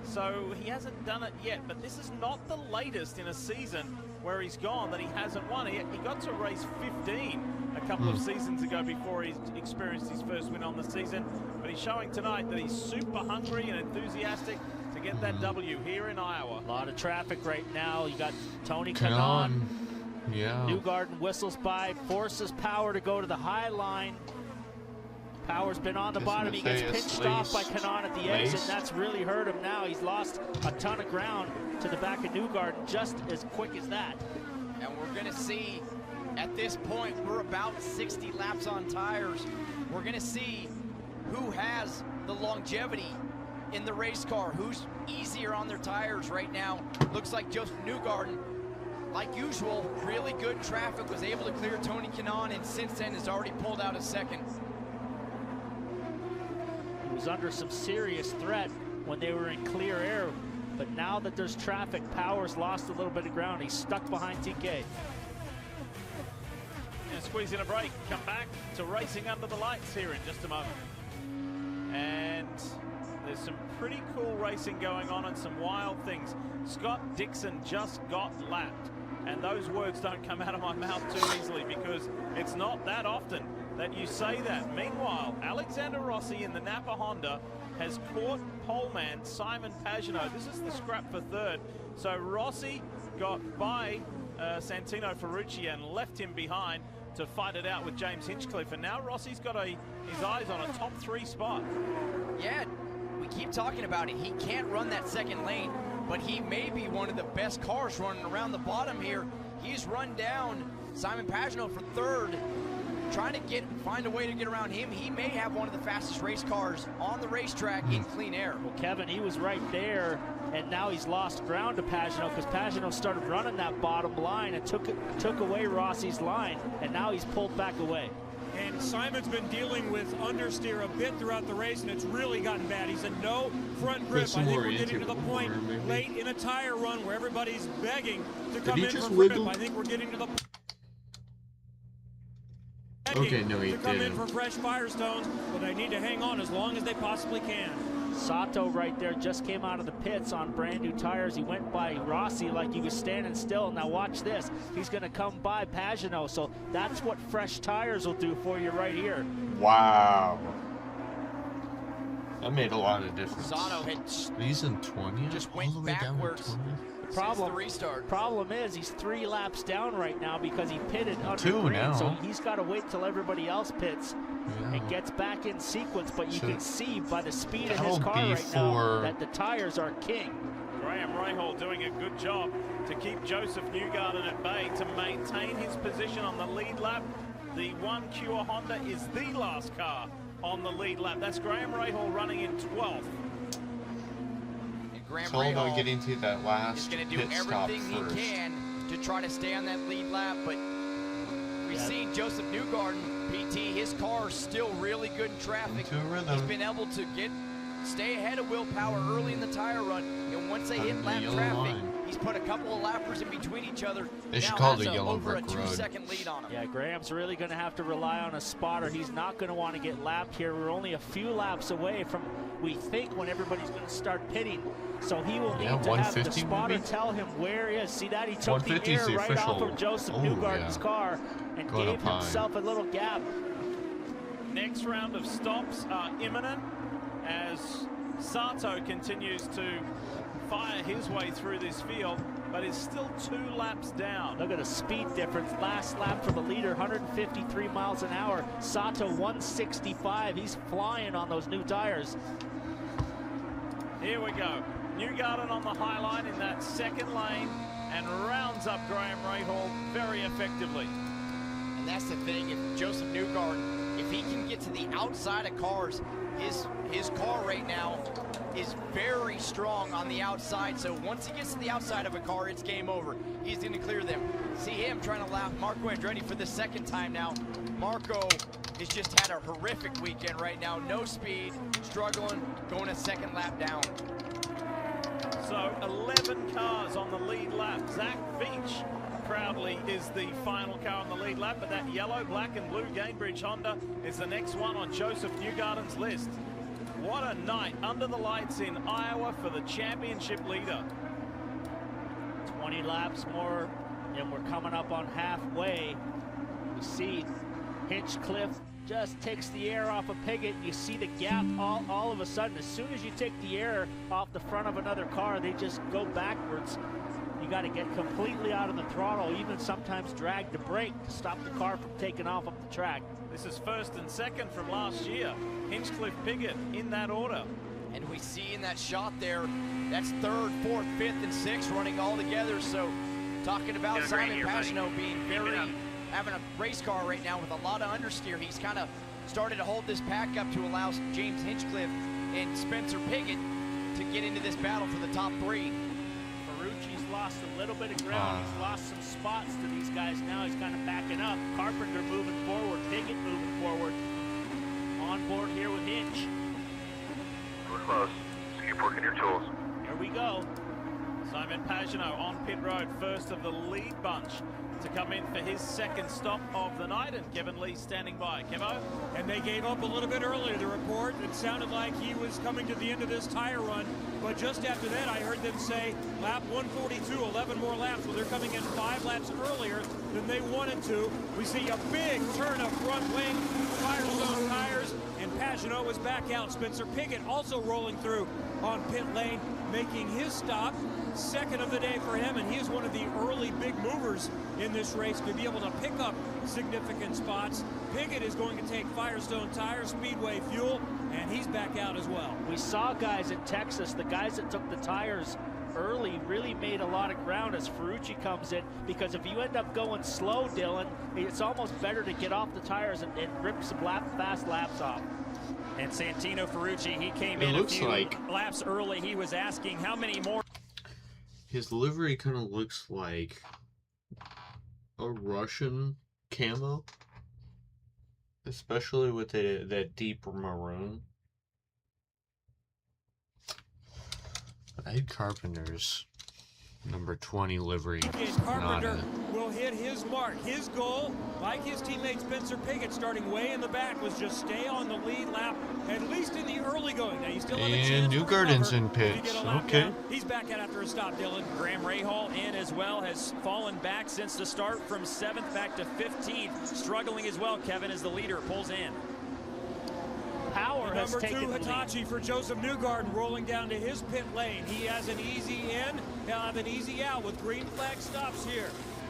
so he hasn't done it yet, but this is not the latest in a season where he's gone that he hasn't won. He got to race 15 a couple of seasons ago before he experienced his first win on the season, but he's showing tonight that he's super hungry and enthusiastic to get that W here in Iowa. A lot of traffic right now. You got Tony Kanaan. Kanaan. Yeah. Newgarden whistles by, forces Power to go to the high line. Power's been on the Just bottom. gonna He gets say it's pinched off by Lace. Kanaan at the Lace. exit. That's really hurt him now. He's lost a ton of ground to the back of Newgarden just as quick as that. And we're gonna see, at this point, we're about 60 laps on tires. We're gonna see who has the longevity in the race car, who's easier on their tires right now. Looks like Joseph Newgarden, like usual, really good traffic, was able to clear Tony Kanaan, and since then has already pulled out a second. He was under some serious threat when they were in clear air, but now that there's traffic, Power's lost a little bit of ground. He's stuck behind TK. And squeeze in a break. Come back to racing under the lights here in just a moment. And there's some pretty cool racing going on and some wild things. Scott Dixon just got lapped. And those words don't come out of my mouth too easily because it's not that often that you say that. Meanwhile, Alexander Rossi in the Napa Honda has caught poleman Simon Pagenaud. This is the scrap for third. So Rossi got by Santino Ferrucci and left him behind to fight it out with James Hinchcliffe. And now Rossi's got his eyes on a top 3 spot. Yeah, we keep talking about it. He can't run that second lane, but he may be one of the best cars running around the bottom here. He's run down Simon Pagenaud for third, trying to find a way to get around him. He may have one of the fastest race cars on the racetrack in clean air. Well, Kevin, he was right there, and now he's lost ground to Pagenaud because Pagenaud started running that bottom line and took away Rossi's line, and now he's pulled back away. And Simon's been dealing with understeer a bit throughout the race, and it's really gotten bad. He's in no front grip. I think we're getting to the point late in a tire run where everybody's begging to come in for grip. I think we're getting to the Okay, no, he to come in didn't. for fresh Firestones, but they need to hang on as long as they possibly can. Sato right there just came out of the pits on brand new tires. He went by Rossi like he was standing still. Now watch this. He's going to come by Pagenaud. So that's what fresh tires will do for you right here. Wow. That made a lot of difference. Sato had He's in 20. just all went the way down to backwards 20. since the restart. Problem is he's 3 laps down right now because he pitted under 2 green. now. So he's got to wait till everybody else pits and gets back in sequence. But you can see by the speed of his car right now that the tires are king. Graham Rahal doing a good job to keep Joseph Newgarden at bay to maintain his position on the lead lap. The One Cure Honda is the last car on the lead lap. That's Graham Rahal running in 12th. Graham It's all about Rahal getting to that last is going to do pit stop everything first. he can to try to stay on that lead lap, but we've seen Joseph Newgarden, PT, his car's still really good in traffic. Into a rhythm. He's been able to stay ahead of Will Power early in the tire run, and once they hit the lap yellow traffic, line. he's put a couple of lappers in between each other. They should Now call has it a yellow over a brick road. 2-second lead on him. Yeah, Graham's really going to have to rely on a spotter. He's not going to want to get lapped here. We're only a few laps away from, we think, when everybody's going to start pitting. So he will need to have the 150 spotter maybe? tell him where he is. See that? He took the 150 is air the right off official. of Joseph Oh, Newgarden's yeah. car and Going gave up high. himself a little gap. Next round of stops are imminent as Sato continues to fire his way through this field, but is still 2 laps down. Look at the speed difference. Last lap for the leader, 153 miles an hour. Sato 165. He's flying on those new tires. Here we go. Newgarden on the high line in that second lane and rounds up Graham Rahal very effectively. And that's the thing, if Joseph Newgarden, if he can get to the outside of cars, his car right now is very strong on the outside. So once he gets to the outside of a car, it's game over. He's going to clear them. See him trying to lap Marco Andretti for the second time now. Marco has just had a horrific weekend right now. No speed, struggling, going a second lap down. So 11 cars on the lead lap. Zach Veach proudly is the final car on the lead lap, but that yellow, black, and blue Gainbridge Honda is the next one on Joseph Newgarden's list. What a night under the lights in Iowa for the championship leader. 20 laps more, and we're coming up on halfway. We see Hinchcliffe just takes the air off of Piggott. You see the gap all of a sudden. As soon as you take the air off the front of another car, they just go backwards. You got to get completely out of the throttle, even sometimes drag the brake to stop the car from taking off up the track. This is first and second from last year. Hinchcliffe, Piggott in that order. And we see in that shot there, that's third, fourth, fifth, and sixth running all together. So talking about Simon Pagenaud being having a race car right now with a lot of understeer. He's kind of started to hold this pack up to allow James Hinchcliffe and Spencer Piggott to get into this battle for the top three. Ferrucci's lost a little bit of ground. He's lost some spots to these guys now. He's kind of backing up. Carpenter moving forward. Piggott moving forward. On board here with Hinch. We're close. Just keep working your tools. Here we go. Simon Pagenaud on pit road, first of the lead bunch to come in for his second stop of the night, and Kevin Lee standing by. Kevo? And they gave up a little bit earlier, the report. It sounded like he was coming to the end of this tire run, but just after that I heard them say lap 142, 11 more laps. Well, they're coming in 5 laps earlier than they wanted to. We see a big turn of front wing, Firestone tires, and Pagenaud was back out. Spencer Piggott also rolling through on pit lane, making his stop. Second of the day for him, and he is one of the early big movers in this race to be able to pick up significant spots. Piggott is going to take Firestone tires, Speedway fuel, and he's back out as well. We saw guys in Texas, the guys that took the tires early really made a lot of ground as Ferrucci comes in, because if you end up going slow, Dylan, it's almost better to get off the tires and rip some fast laps off. And Santino Ferrucci, he came in a few laps early. He was asking how many more. His livery kind of looks like a Russian camo, especially with that deep maroon. Ed Carpenter's number 20 livery. Carpenter will hit his mark. His goal, like his teammate Spencer Piggott, starting way in the back, was just stay on the lead lap, at least in the early going. Now you still have a chance. And Newgarden's in pits. Okay. Down. He's back out after a stop, Dylan. Graham Rahal in as well, has fallen back since the start from 7th back to 15th. Struggling as well, Kevin, as the leader pulls in. Power has Number taken 2 Hitachi for Joseph Newgarden rolling down to his pit lane. He has an easy in, he'll have an easy out with green flag stops here.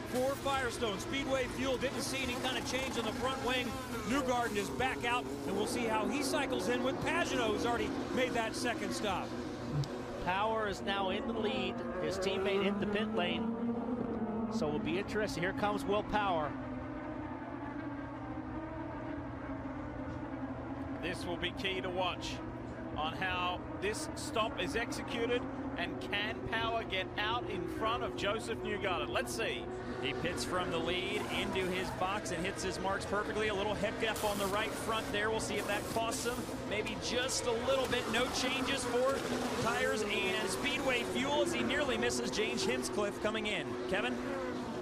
For Firestone, Speedway fuel, didn't see any kind of change on the front wing. Newgarden is back out, and we'll see how he cycles in with Pagenaud, who's already made that second stop. Power is now in the lead, his teammate in the pit lane. So we'll be interested. Here comes Will Power. This will be key to watch on how this stop is executed, and can Power get out in front of Joseph Newgarden? Let's see. He pits from the lead into his box and hits his marks perfectly. A little hiccup on the right front there. We'll see if that costs him maybe just a little bit. No changes for tires and Speedway fuel as he nearly misses James Hinchcliffe coming in. Kevin?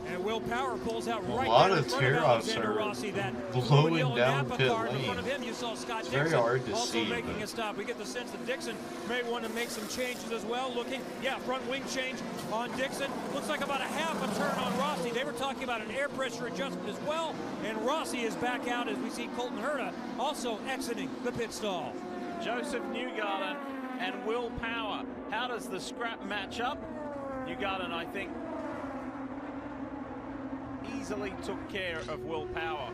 And Will Power pulls out right a lot there in of front of tear-offs Alexander are Rossi. That blowing down Napa pit car in lane. front of him. You saw Scott It's Dixon very hard to also see, making but a stop. We get the sense that Dixon may want to make some changes as well. Looking, front wing change on Dixon. Looks like about a half a turn on Rossi. They were talking about an air pressure adjustment as well. And Rossi is back out as we see Colton Herta also exiting the pit stall. Joseph Newgarden and Will Power. How does the scrap match up? Newgarden, I think, easily took care of Will Power.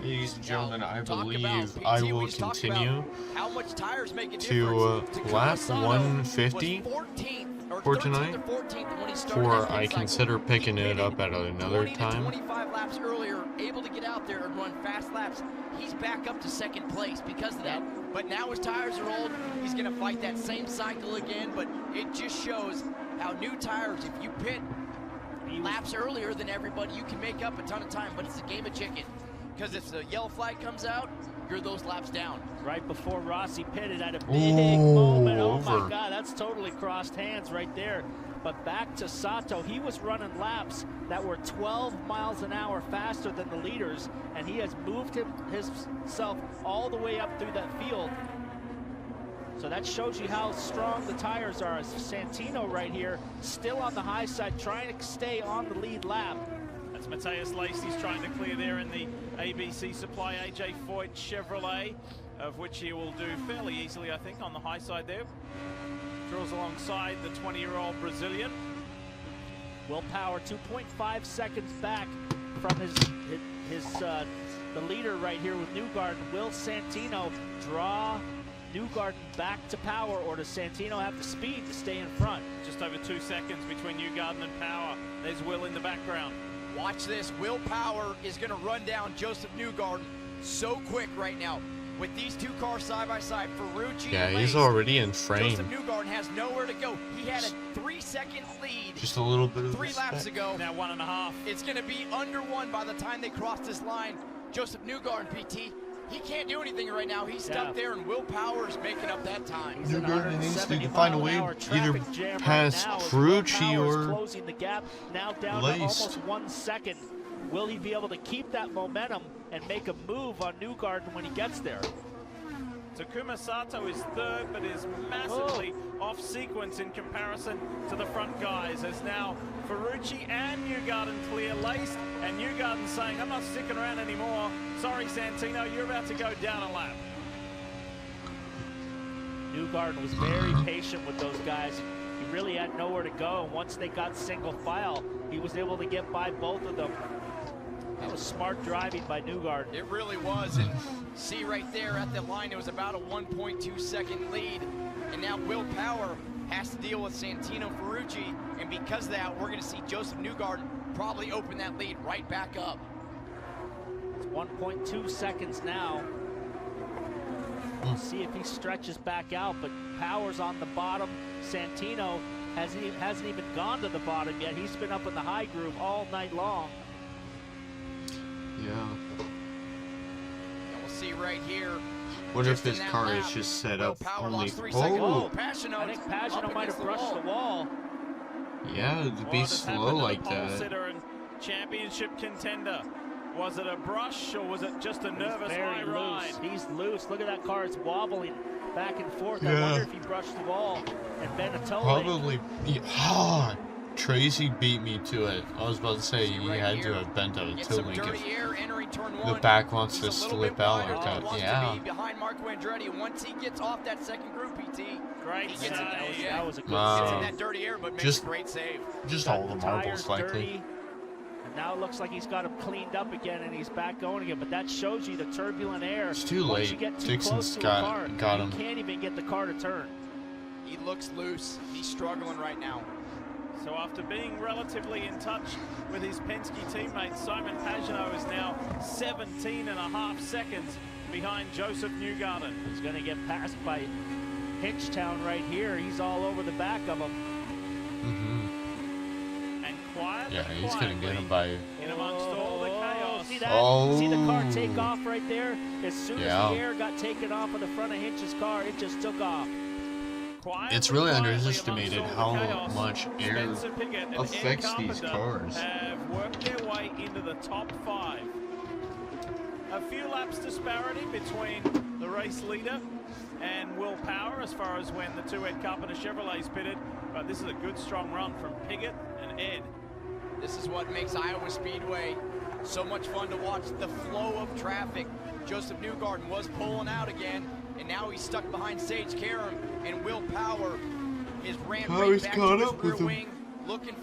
Ladies and gentlemen, I Talk believe about I PT, will we just talked continue about how much tires make a to difference. lap Takuma Sato 150 was 14th, or for 13th tonight, or 14th when he started for that I pit cycle. consider picking it up at another 20 to time. 25 laps earlier, able to get out there and run fast laps. He's back up to second place because of that. But now his tires are old. He's going to fight that same cycle again. But it just shows how new tires, if you pit laps earlier than everybody, you can make up a ton of time. But it's a game of chicken. Because if the yellow flag comes out, you're those laps down. Right before Rossi pitted at a big moment. Oh my God, that's totally crossed hands right there. But back to Sato, he was running laps that were 12 miles an hour faster than the leaders, and he has moved himself all the way up through that field. So that shows you how strong the tires are. Santino right here, still on the high side, trying to stay on the lead lap. That's Matthias Lacey's trying to clear there in the ABC Supply AJ Foyt Chevrolet, of which he will do fairly easily, I think, on the high side there. Draws alongside the 20-year-old Brazilian. Will Power 2.5 seconds back from the leader right here with Newgarden. Will Santino draw Newgarden back to Power, or does Santino have the speed to stay in front? Just over 2 seconds between Newgarden and Power. There's Will in the background. Watch this. Will Power is going to run down Joseph Newgarden so quick right now. With these two cars side by side, Ferrucci Yeah, and he's Lace, already in frame. Joseph Newgarden has nowhere to go. He had a 3-second lead Just a little bit of 3 laps respect. ago. Now 1.5. It's going to be under 1 by the time they cross this line. Joseph Newgarden, PT, he can't do anything right now. He's stuck there, and Will Power is making up that time. Newgarden needs to find a way either pass Ferrucci or closing the gap now down to almost 1 second. Will he be able to keep that momentum and make a move on Newgarden when he gets there? Takuma Sato is third, but is massively off sequence in comparison to the front guys, as now Ferrucci and Newgarden clear laced, and Newgarden saying, I'm not sticking around anymore. Sorry, Santino, you're about to go down a lap. Newgarden was very patient with those guys. He really had nowhere to go, and once they got single file, he was able to get by both of them. That was smart driving by Newgarden. It really was, and see right there at the line, it was about a 1.2 second lead, and now Will Power has to deal with Santino Ferrucci, and because of that, we're going to see Joseph Newgarden probably open that lead right back up. It's 1.2 seconds now. We'll see if he stretches back out, but Power's on the bottom. Santino hasn't even gone to the bottom yet. He's been up in the high groove all night long. Yeah. And we'll see right here. What if this car is just set up only? Oh, I think Pagano might have brushed the wall. Yeah, to be slow like that. And championship contender. Was it a brush or was it just a nervous high ride? He's loose. Look at that car. It's wobbling back and forth. Yeah. I wonder if he brushed the wall. And Benetton. Probably. Tracy beat me to it. I was about to say he had to have bent a tilt link if the back wants to slip out like that. Yeah. Behind Marco Andretti, once he gets off that second group, PT, great he gets it. That was a good Gets save. in that dirty air, but makes a great save. Just all the marbles, likely. Dirty. And now it looks like he's got him cleaned up again, and he's back going again. But that shows you the turbulent air. It's too Once late. you get too Dixon's close to a car, got him. You can't even get the car to turn. He looks loose. He's struggling right now. So after being relatively in touch with his Penske teammate, Simon Pagano is now 17.5 seconds behind Joseph Newgarden. He's going to get passed by Hitchtown right here. He's all over the back of him. And quietly, Yeah, he's going to get him by. in amongst all the chaos. See that? See the car take off right there? As soon as the air got taken off of the front of Hitch's car, it just took off. It's really underestimated how much air affects these cars. Have worked their way into the top 5. A few laps disparity between the race leader and Will Power as far as when the two Ed Carpenter Chevrolets pitted, but this is a good strong run from Piggott and Ed. This is what makes Iowa Speedway so much fun to watch, the flow of traffic. Joseph Newgarden was pulling out again, and now he's stuck behind Sage Karam, and Will Power is ran right back to his rear wing, looking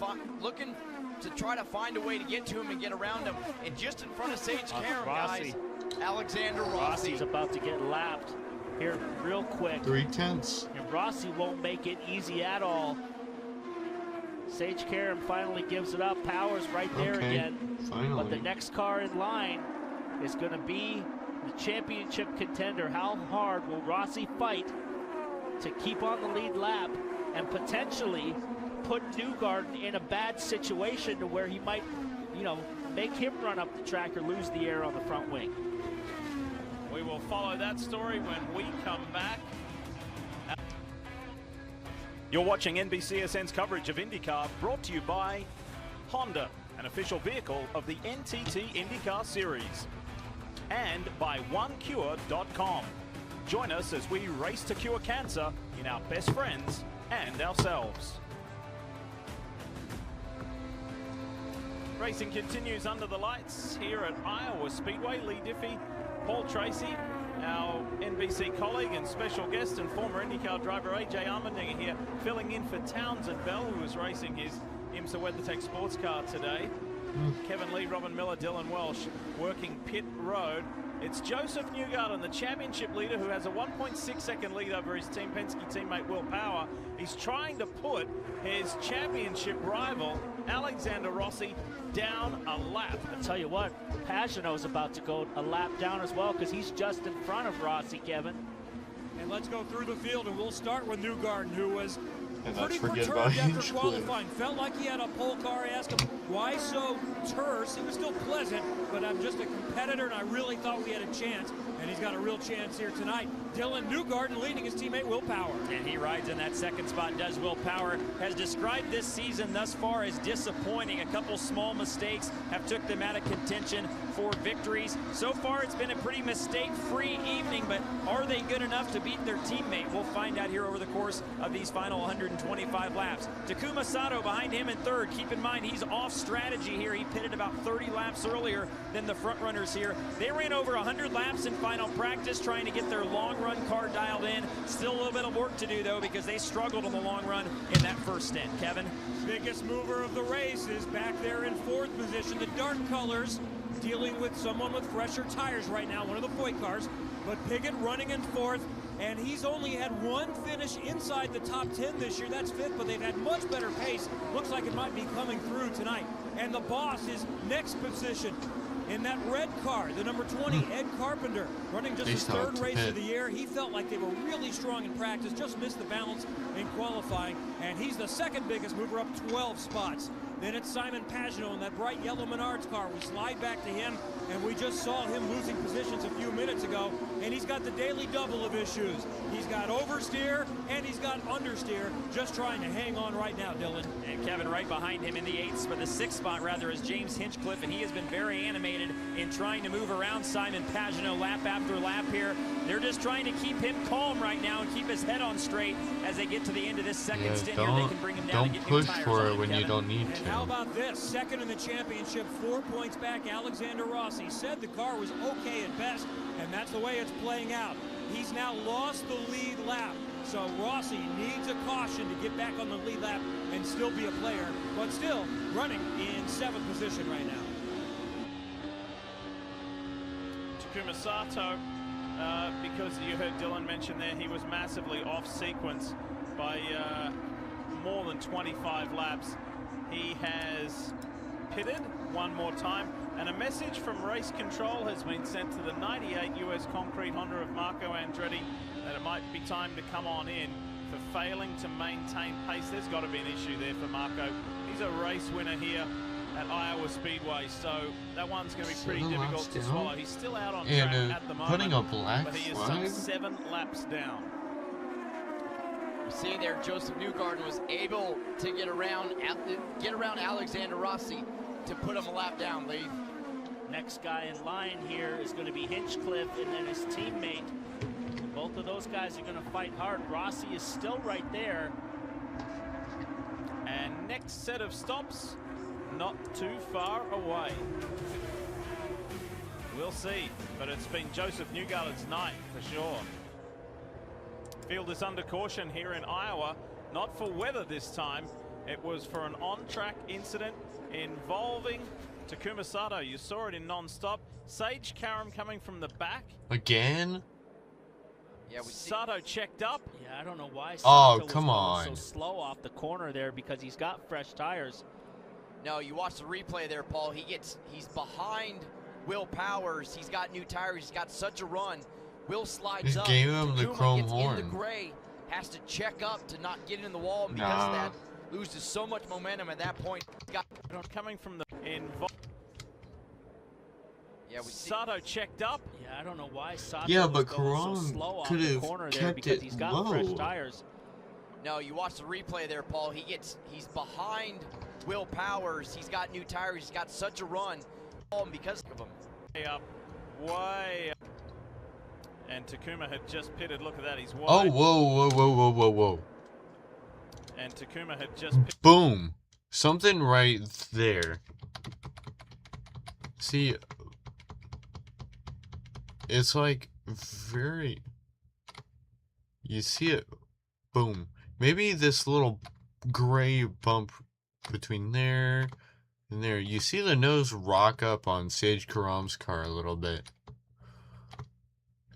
to try to find a way to get to him and get around him. And just in front of Sage Karam, guys, Alexander Rossi. Rossi's about to get lapped here real quick. 3/10. And Rossi won't make it easy at all. Sage Karam finally gives it up. Power's right there again. Finally. But the next car in line is going to be the championship contender. How hard will Rossi fight to keep on the lead lap and potentially put Newgarden in a bad situation to where he might, make him run up the track or lose the air on the front wing? We will follow that story when we come back. You're watching NBCSN's coverage of IndyCar, brought to you by Honda, an official vehicle of the NTT IndyCar Series, and by OneCure.com. Join us as we race to cure cancer in our best friends and ourselves. Racing continues under the lights here at Iowa Speedway. Lee Diffie, Paul Tracy, our NBC colleague and special guest and former IndyCar driver AJ Allmendinger here, filling in for Townsend Bell, who was racing his IMSA WeatherTech sports car today. Kevin Lee, Robin Miller, Dylan Welsh working pit road. It's Joseph Newgarden, the championship leader, who has a 1.6-second lead over his Team Penske teammate Will Power. He's trying to put his championship rival, Alexander Rossi, down a lap. I tell you what, Pagano's about to go a lap down as well because he's just in front of Rossi, Kevin. And let's go through the field, and we'll start with Newgarden, who was let's pretty forget perturbed about after qualifying. Felt like he had a pole car. I asked him, why so terse? He was still pleasant, but I'm just a competitor, and I really thought we had a chance, and he's got a real chance here tonight. Dylan Newgarden leading his teammate Will Power. And he rides in that second spot, does Will Power. Has described this season thus far as disappointing. A couple small mistakes have took them out of contention for victories. So far, it's been a pretty mistake-free evening, but are they good enough to beat their teammate? We'll find out here over the course of these final 125 laps. Takuma Sato behind him in third. Keep in mind, he's off strategy here. He pitted about 30 laps earlier than the front runners here. They ran over 100 laps in final practice, trying to get their long run car dialed in. Still a little bit of work to do, though, because they struggled on the long run in that first stint. Kevin? Biggest mover of the race is back there in fourth position. The dark colors dealing with someone with fresher tires right now, one of the Foyt cars. But Piggott running in fourth, and he's only had one finish inside the top 10 this year. That's fifth, but they've had much better pace. Looks like it might be coming through tonight. And the boss is next position in that red car, the number 20, Ed Carpenter, running just his third race of the year. He felt like they were really strong in practice, just missed the balance in qualifying, and he's the second biggest mover, up 12 spots. Then it's Simon Pagano in that bright yellow Menards car. We slide back to him, and we just saw him losing positions a few minutes ago, and he's got the daily double of issues. He's got oversteer, and he's got understeer, just trying to hang on right now, Dylan. And Kevin right behind him in the eighth, for the sixth spot rather, is James Hinchcliffe, and he has been very animated in trying to move around Simon Pagano lap after lap here. They're just trying to keep him calm right now and keep his head on straight as they get to the end of this second stint here. They can bring him down and get new push tires for on it when Kevin. you don't need And to. how about this? Second in the championship, 4 points back, Alexander Rossi. Said the car was okay at best, and that's the way it's playing out. He's now lost the lead lap, so Rossi needs a caution to get back on the lead lap and still be a player, but still running in seventh position right now. Takuma Sato, because you heard Dylan mention there, he was massively off sequence by more than 25 laps. He has pitted one more time, and a message from race control has been sent to the 98 US Concrete Honda of Marco Andretti that it might be time to come on in for failing to maintain pace. There's got to be an issue there for Marco. He's a race winner here at Iowa Speedway, so that one's going to be pretty difficult to swallow. He's still out on track at the moment, putting a black but he is flag? some 7 laps down. You see there, Joseph Newgarden was able to get around Alexander Rossi to put him a lap down, Lee. Next guy in line here is going to be Hinchcliffe and then his teammate. Both of those guys are going to fight hard. Rossi is still right there. And next set of stops, not too far away. We'll see, but it's been Joseph Newgarden's night for sure. Field is under caution here in Iowa, not for weather this time. It was for an on-track incident involving Takuma Sato. You saw it in non-stop. Sage Karam coming from the back. Again? Yeah, Sato checked up. Yeah, I don't know why Oh, Sato come was on. so slow off the corner there, because he's got fresh tires. No, you watch the replay there, Paul. He's behind Will Powers. He's got new tires. He's got such a run. Will slides Just up. gave him the Takuma chrome gets horn. in the gray, has to check up to not get in the wall, and because of that, loses so much momentum at that point. Coming from the Yeah, we see. Sato checked up. Yeah, I don't know why Sato Yeah, was but going so Karam slow off could the have corner there, kept because it he's got low. fresh tires. No, you watch the replay there, Paul. He's behind Will Powers. He's got new tires. He's got such a run, and because of him. Way up. And Takuma had just pitted. Look at that. He's wide. Oh, whoa. And Takuma had just pitted. Boom. Something right there. See, it's like very... You see it. Boom. Maybe this little gray bump between there and there. You see the nose rock up on Sage Karam's car a little bit.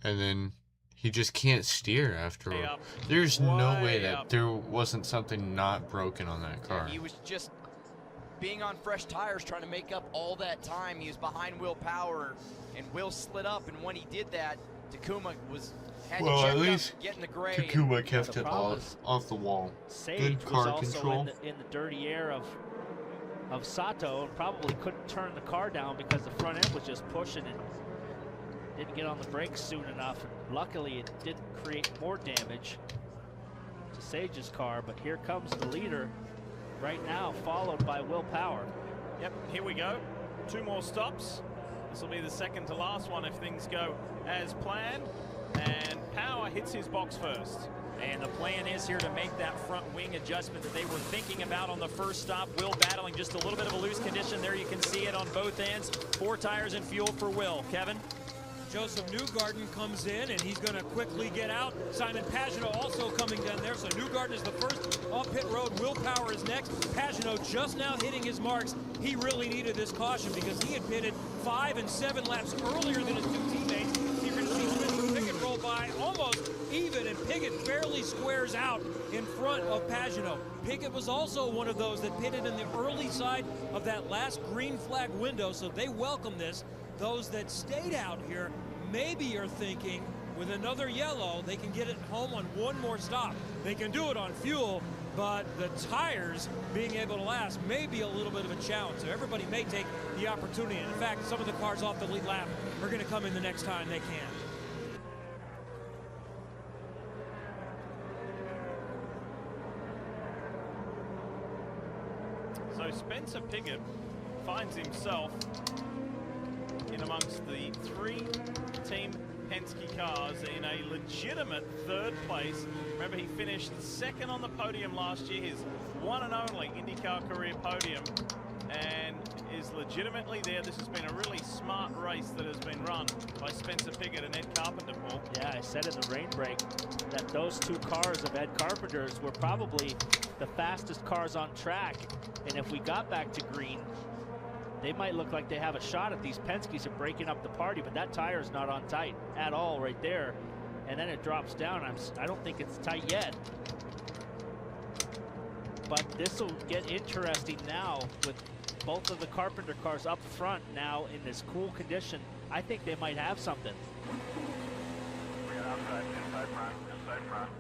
And then he just can't steer after all. There's no way that there wasn't something not broken on that car. Yeah, he was just being on fresh tires, trying to make up all that time. He was behind Will Power, and Will slid up, and when he did that, Takuma had to check at least up, get in the gray. Takuma kept it off the wall. Sage Good car was also control. in the dirty air of Sato, and probably couldn't turn the car down because the front end was just pushing and didn't get on the brakes soon enough. And luckily, it didn't create more damage to Sage's car. But here comes the leader right now, followed by Will Power. Yep, here we go. 2 more stops. This will be the second to last one if things go as planned. And Power hits his box first. And the plan is here to make that front wing adjustment that they were thinking about on the first stop. Will battling just a little bit of a loose condition there. You can see it on both ends. 4 tires and fuel for Will. Kevin? Joseph Newgarden comes in, and he's going to quickly get out. Simon Pagenaud also coming down there. So Newgarden is the first off pit road. Will Power is next. Pagenaud just now hitting his marks. He really needed this caution because he had pitted 5 and 7 laps earlier than his 2 teammates. You're going to see Spencer Pigot roll by almost even, and Pigot barely squares out in front of Pagenaud. Pigot was also one of those that pitted in the early side of that last green flag window, so they welcome this. Those that stayed out here maybe are thinking with another yellow they can get it home on one more stop. They can do it on fuel, but the tires being able to last may be a little bit of a challenge. So everybody may take the opportunity. And in fact, some of the cars off the lead lap are going to come in the next time they can. So Spencer Pigot finds himself in amongst the 3 Team Penske cars in a legitimate 3rd place. Remember, he finished 2nd on the podium last year, his one and only IndyCar career podium, and is legitimately there. This has been a really smart race that has been run by Spencer Pigot and Ed Carpenter, Paul. Yeah, I said in the rain break that those 2 cars of Ed Carpenter's were probably the fastest cars on track, and if we got back to green, they might look like they have a shot at these Penske's of breaking up the party, but that tire is not on tight at all right there. And then it drops down. I don't think it's tight yet. But this will get interesting now with both of the Carpenter cars up front now in this cool condition. I think they might have something. We got outside, inside front.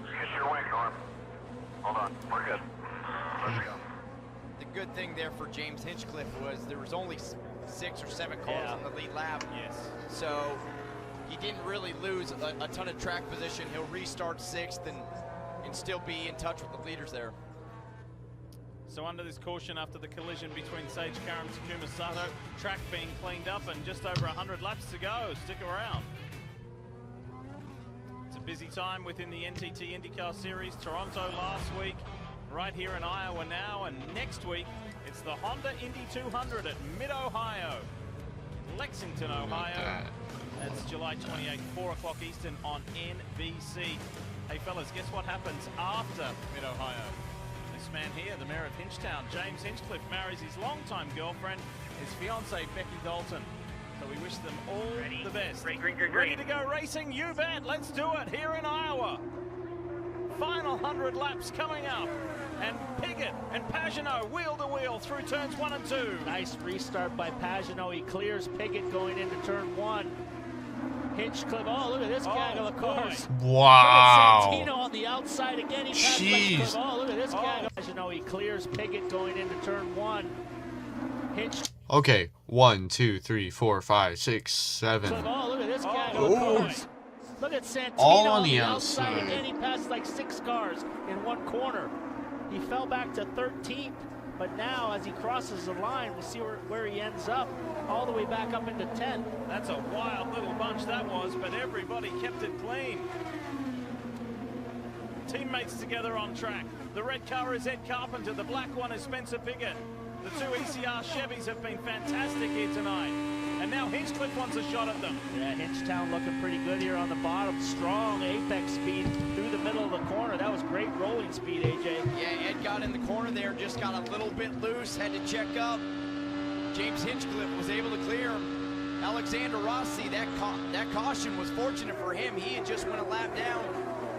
Get your wing, Norm. Hold on, we're good. Let's go. The good thing there for James Hinchcliffe was there was only 6 or 7 cars on the lead lap. Yes. So he didn't really lose a ton of track position. He'll restart 6th and still be in touch with the leaders there. So under this caution after the collision between Sage Karam and Takuma Sato, track being cleaned up and just over 100 laps to go. Stick around. It's a busy time within the NTT IndyCar Series. Toronto last week, right here in Iowa now, and next week it's the Honda Indy 200 at Mid-Ohio, Lexington, Ohio. That's July 28th, 4 o'clock Eastern on NBC. Hey fellas, guess what happens after Mid-Ohio? This man here, the mayor of Hinchtown, James Hinchcliffe, marries his longtime girlfriend, his fiancée Becky Dalton. So we wish them all the best. Ready to go racing? You bet. Let's do it here in Iowa. Final 100 laps coming up. And Pigot and Pagenaud wheel to wheel through turns 1 and 2. Nice restart by Pagenaud. He clears Pigot going into turn 1. Hinchcliffe, oh, look at this gaggle of cars. Wow. Look at Santino on the outside again. He passed Hinchcliffe. Oh, look at this gaggle. Pagenaud, he clears Pigot going into turn 1. Okay, 1, 2, 3, 4, 5, 6, 7. Oh, look at this gaggle of cars. Look at Santino all on the outside. Again, he passed like 6 cars in one corner. He fell back to 13th, but now as he crosses the line, we'll see where he ends up, all the way back up into 10th. That's a wild little bunch that was, but everybody kept it clean. Teammates together on track. The red car is Ed Carpenter, the black one is Spencer Pigot. The two ECR Chevys have been fantastic here tonight. And now Hinchcliffe wants a shot at them. Yeah, Hinchtown looking pretty good here on the bottom. Strong apex speed through the middle of the corner. That was great rolling speed, AJ. Yeah, Ed got in the corner there, just got a little bit loose, had to check up. James Hinchcliffe was able to clear him. Alexander Rossi, that caution was fortunate for him. He had just went a lap down,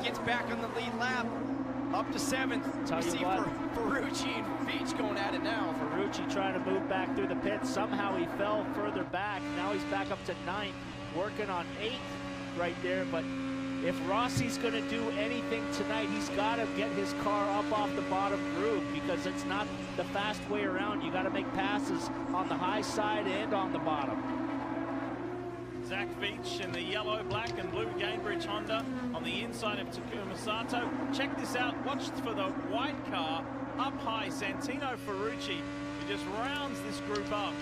gets back on the lead lap, up to 7th. You see Ferrucci and Veach going at it now. Ferrucci trying to move back through the pits. Somehow he fell further back. Now he's back up to 9th, working on 8th right there. But if Rossi's going to do anything tonight, he's got to get his car up off the bottom groove, because it's not the fast way around. You got to make passes on the high side and on the bottom. Zach Veach in the yellow, black and blue Gainbridge Honda on the inside of Takuma Sato. Check this out. Watch for the white car up high. Santino Ferrucci, who just rounds this group up.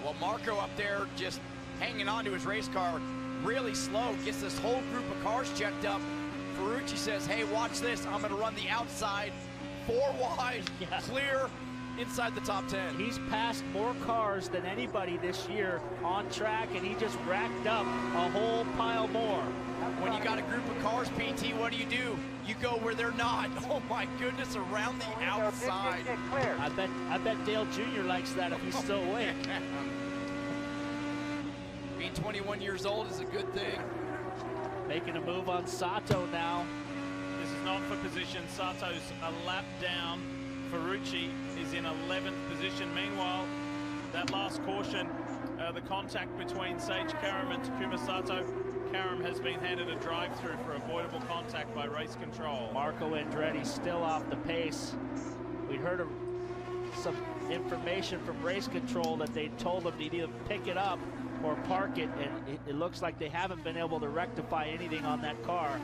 Well, Marco up there just hanging on to his race car really slow, gets this whole group of cars checked up. Ferrucci says, hey, watch this. I'm going to run the outside, 4 wide, clear, inside the top 10. He's passed more cars than anybody this year on track, and he just racked up a whole pile more. When you got a group of cars, PT, what do? You go where they're not. Oh my goodness, around the outside. I bet Dale Jr. likes that if he's still awake. Being 21 years old is a good thing. Making a move on Sato now. This is not for position. Sato's a lap down. Ferrucci is in 11th position. Meanwhile, that last caution, the contact between Sage Karam and Takuma Sato, Karam has been handed a drive-through for avoidable contact by race control. Marco Andretti still off the pace. We heard some information from race control that they told him to either pick it up or park it, and it looks like they haven't been able to rectify anything on that car.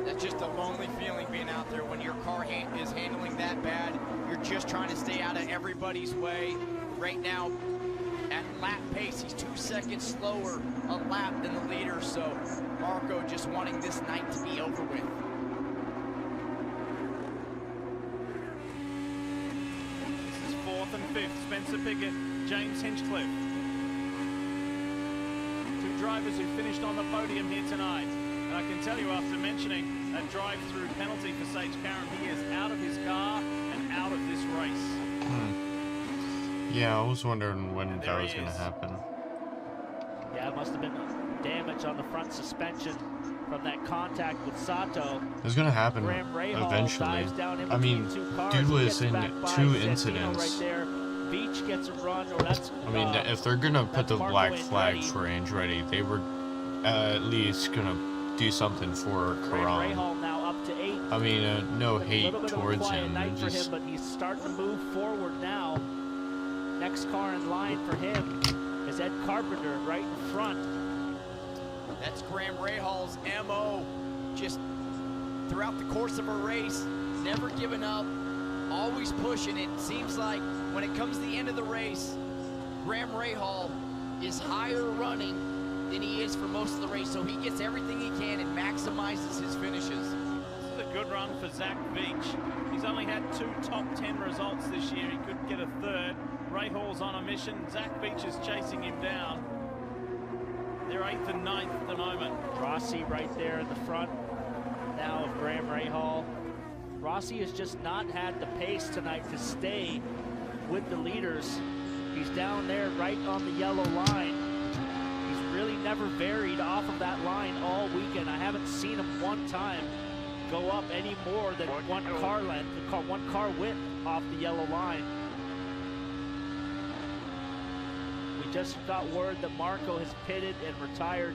That's just a lonely feeling being out there when your car is handling that bad. You're just trying to stay out of everybody's way. Right now, at lap pace, he's 2 seconds slower a lap than the leader, so Marco just wanting this night to be over with. This is 4th and 5th. Spencer Pickett, James Hinchcliffe. 2 drivers who finished on the podium here tonight. And I can tell you, after mentioning a drive-through penalty for Sage Karam, he is out of his car and out of this race. Yeah, I was wondering when that was going to happen. Yeah, it must have been damage on the front suspension from that contact with Sato. It was going to happen eventually. I mean, dude was in 2 incidents. Right there. Veach gets a run, or that's. I mean, if they're going to put the black flag for Andretti, they were at least going to do something for Karam. Now up to 8. I mean, no hate towards him. For him, but he's starting to move forward now. Next car in line for him is Ed Carpenter right in front. That's Graham Rahal's MO, just throughout the course of a race, never giving up, always pushing. It seems like when it comes to the end of the race, Graham Rahal is higher running than he is for most of the race, so he gets everything he can and maximizes his finishes. This is a good run for Zach Veach. He's only had 2 top 10 results this year. He could get a 3rd. Rahal's on a mission. Zach Veach is chasing him down. They're 8th and 9th at the moment. Rossi right there in the front now of Graham Rahal. Rossi has just not had the pace tonight to stay with the leaders. He's down there right on the yellow line. He's really never varied off of that line all weekend. I haven't seen him one time go up any more than 1 car length, 1 car width off the yellow line. We just got word that Marco has pitted and retired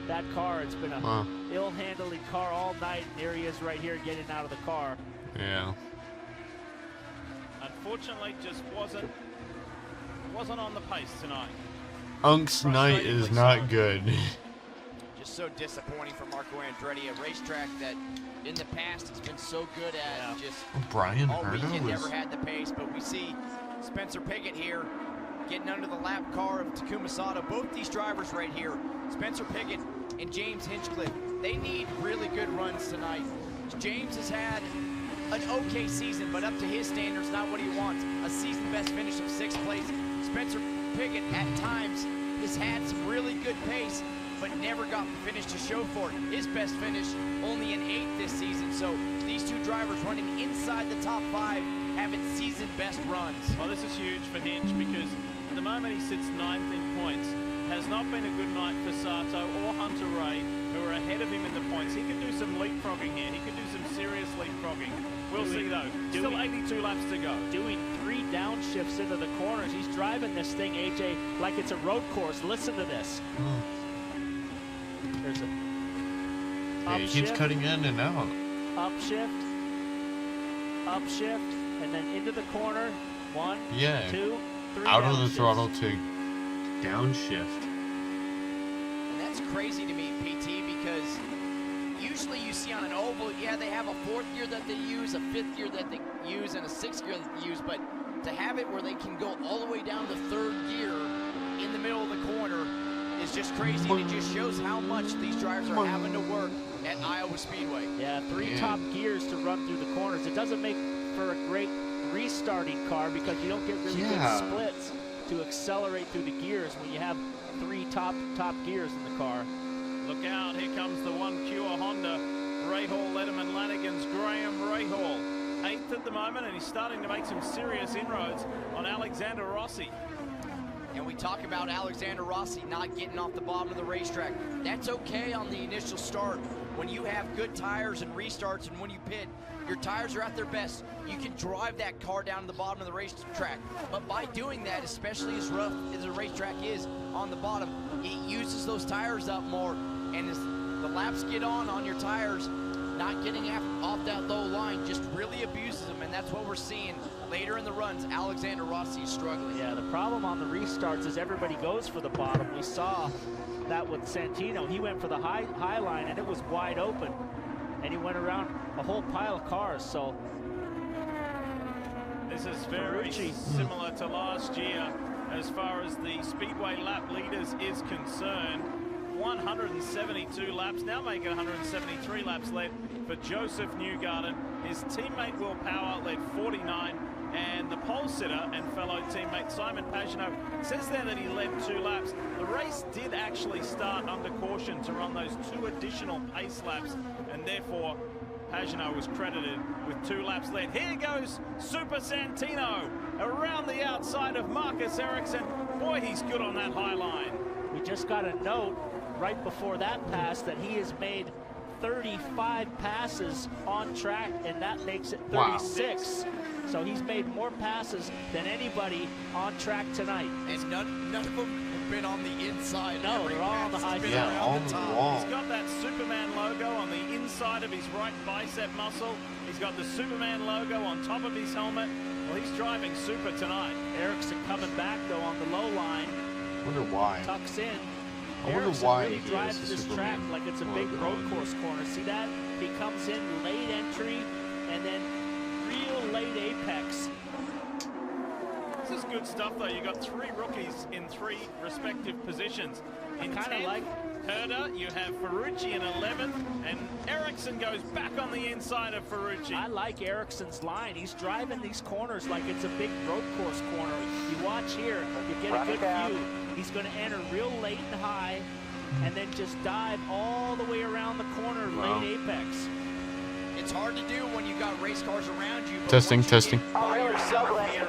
that car. It's been a ill-handling car all night, and there he is right here getting out of the car. Yeah. Unfortunately, just wasn't on the pace tonight. Unk's night is not good. Just so disappointing for Marco Andretti, a racetrack that in the past has been so good at. Just Brian all Herta weekend was... never had the pace, but we see Spencer Pickett here getting under the lap car of Takuma Sato. Both these drivers right here, Spencer Pickett and James Hinchcliffe. They need really good runs tonight. James has had an okay season, but up to his standards, not what he wants. A season best finish of 6th place. Spencer Piggott at times has had some really good pace, but never got the finish to show for it. His best finish only an 8th this season. So these two drivers running inside the top 5 having season best runs. Well, this is huge for Hinch because at the moment he sits 9th in points. Has not been a good night for Sato or Hunter Ray, who are ahead of him in the points. He could do some leapfrogging here. He could do some serious leapfrogging. We'll see though. Still 82 laps to go. Doing 3 downshifts into the corners. He's driving this thing, AJ, like it's a road course. Listen to this. There's a Yeah, he keeps cutting in and out. Upshift, upshift, and then into the corner. 1, Yeah. 2, 3. Out of the downshifts. throttle to downshift. And that's crazy to me, PT, because usually you see on an oval, yeah, they have a 4th gear that they use, a 5th gear that they use, and a 6th gear that they use, but to have it where they can go all the way down to 3rd gear in the middle of the corner is just crazy, and it just shows how much these drivers are having to work at Iowa Speedway. Yeah, 3 top gears to run through the corners. It doesn't make for a great restarting car because you don't get really good splits to accelerate through the gears when you have 3 top gears in the car. Look out, here comes the 1Q Honda. Rahal, Letterman, Lanigan's Graham Rahal. 8th at the moment, and he's starting to make some serious inroads on Alexander Rossi. And we talk about Alexander Rossi not getting off the bottom of the racetrack. That's okay on the initial start. When you have good tires and restarts and when you pit, your tires are at their best. You can drive that car down to the bottom of the racetrack. But by doing that, especially as rough as the racetrack is on the bottom, it uses those tires up more. And as the laps get on your tires, not getting off that low line just really abuses them. And that's what we're seeing later in the runs. Alexander Rossi is struggling. Yeah, the problem on the restarts is everybody goes for the bottom. We saw that with Santino. He went for the high line and it was wide open. And he went around a whole pile of cars, so. This is very similar to last year as far as the Speedway lap leaders is concerned. 172 laps, now making 173 laps led for Joseph Newgarden. His teammate Will Power led 49, and the pole sitter and fellow teammate Simon Pagenaud says there that he led 2 laps. The race did actually start under caution to run those 2 additional pace laps, and therefore Pagenaud was credited with 2 laps led. Here goes Super Santino around the outside of Marcus Ericsson. Boy, he's good on that high line. We just got a note right before that pass that he has made 35 passes on track, and that makes it 36. Wow. So he's made more passes than anybody on track tonight. And none of them have been on the inside. No, they're all on the high side. Yeah, on the wall. He's got that Superman logo on the inside of his right bicep muscle. He's got the Superman logo on top of his helmet. Well, he's driving super tonight. Ericsson coming back, though, on the low line. I wonder why. Tucks in. I wonder Ericsson why really he drives has this the track Superman like it's a big logo road on course corner. See that? He comes in late entry and then real late apex. This is good stuff, though. You got 3 rookies in 3 respective positions. In kind of 10th, like Herder, you have Ferrucci in 11th, and Ericsson goes back on the inside of Ferrucci. I like Ericsson's line. He's driving these corners like it's a big road course corner. You watch here, you get a good view. He's going to enter real late and high, and then just dive all the way around the corner, late apex. It's hard to do when you got race cars around you. Testing. Here,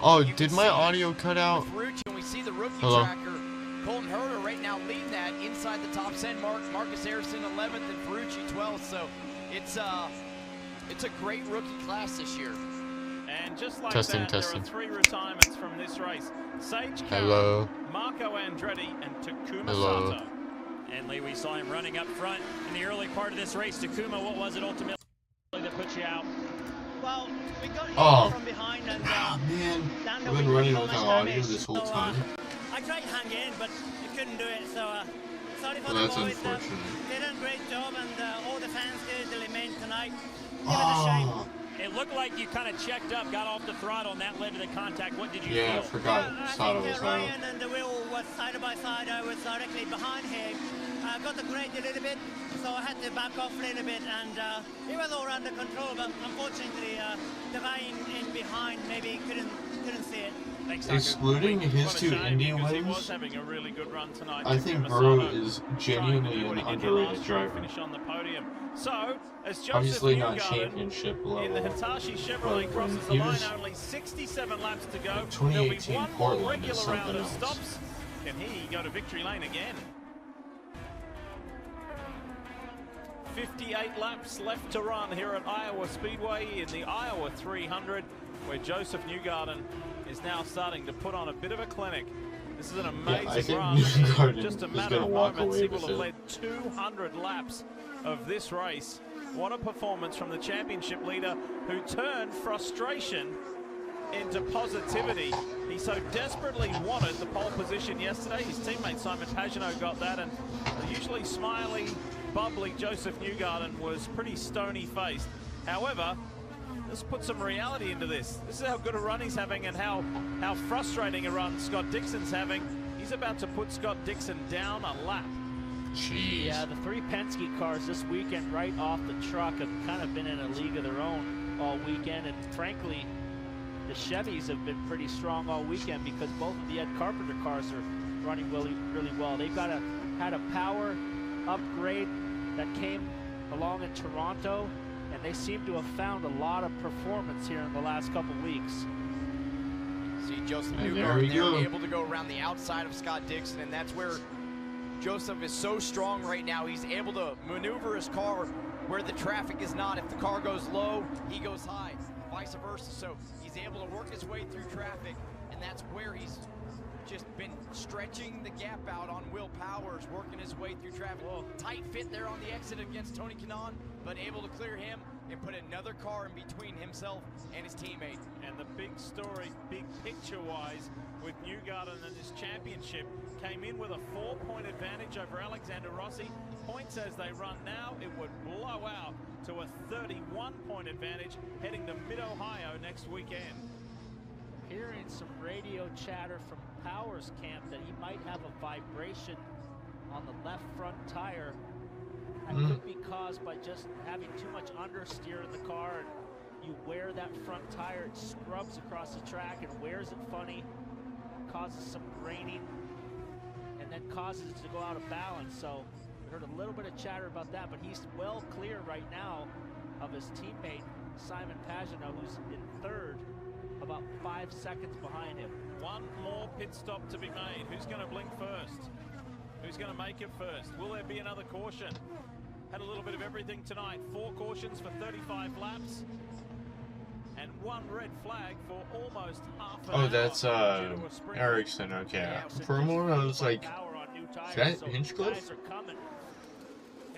Oh, did my audio cut out? Ferrucci, and we see the rookie Hello? tracker, Colton Herder, right now leading that inside the top 10. Marcus Harrison 11th and Ferrucci 12th. So it's a great rookie class this year. And just like Testing. there are 3 retirements from this race. Sage Hello. Carroll, Marco Andretti, and Takuma Hello. Sato. And Lee, we saw him running up front in the early part of this race. Takuma, what was it ultimately that put you out? Well, we got from behind and man, down the I've been wing running with without all audio damage. this whole So, time. I tried to hang in, but I couldn't do it. So sorry for Well, the that's boys. unfortunate. They did a great job, and all the fans did. They remained tonight. Give it a shame. It looked like you kind of checked up, got off the throttle, and that led to the contact. What did you Yeah, I feel? forgot I Sato think was out. Ryan and the wheel was side by side. I was directly behind him. got the grade a little bit, so I had to back off a little bit, and it was all under control, but unfortunately the guy in behind maybe couldn't see it. Excluding his two Indy wins, he was having a really good run tonight. I think Burrow is genuinely an underrated driver. Finish on the podium. So, as Joseph Obviously not Newgarden championship level, in the Hitachi Chevrolet crosses the line, only 67 laps to go. 2018 There'll be one Portland more is regular something round of else. stops. Can he go to victory lane again? 58 laps left to run here at Iowa Speedway in the Iowa 300, where Joseph Newgarden is now starting to put on a bit of a clinic. This is an amazing run. In just a matter of moments, he will have led 200 laps of this race. What a performance from the championship leader, who turned frustration into positivity. He so desperately wanted the pole position yesterday. His teammate Simon Pagenaud got that, and the usually smiley, bubbly Joseph Newgarden was pretty stony-faced. However, let's put some reality into this. This is how good a run he's having, and how frustrating a run Scott Dixon's having. He's about to put Scott Dixon down a lap. Jeez. Yeah, the three Penske cars this weekend right off the truck have kind of been in a league of their own all weekend, and frankly, the Chevys have been pretty strong all weekend because both of the Ed Carpenter cars are running really, really well. They've had a power upgrade that came along in Toronto, and they seem to have found a lot of performance here in the last couple weeks. See Joseph There Newgarden we there, go. able to go around the outside of Scott Dixon, and that's where Joseph is so strong right now. He's able to maneuver his car where the traffic is not. If the car goes low, he goes high, vice versa. So he's able to work his way through traffic, and that's where he's just been stretching the gap out on Will Powers, working his way through traffic. Tight fit there on the exit against Tony Kanaan, but able to clear him and put another car in between himself and his teammate. And the big story, big picture-wise, with Newgarden and his championship, came in with a 4-point advantage over Alexander Rossi. Points as they run now, it would blow out to a 31-point advantage heading to Mid-Ohio next weekend. Hearing some radio chatter from Powers' camp that he might have a vibration on the left front tire. That could be caused by just having too much understeer in the car, and you wear that front tire, it scrubs across the track and wears it funny, causes some graining, and then causes it to go out of balance. So we heard a little bit of chatter about that, but he's well clear right now of his teammate Simon Pagenaud, who's in third, about 5 seconds behind him. One more pit stop to be made. Who's going to blink first? Who's going to make it first? Will there be another caution? Had a little bit of everything tonight. 4 cautions for 35 laps. And 1 red flag for almost half an hour. Oh, that's Ericsson. Okay. For a moment, I was like, is that Hinchcliffe?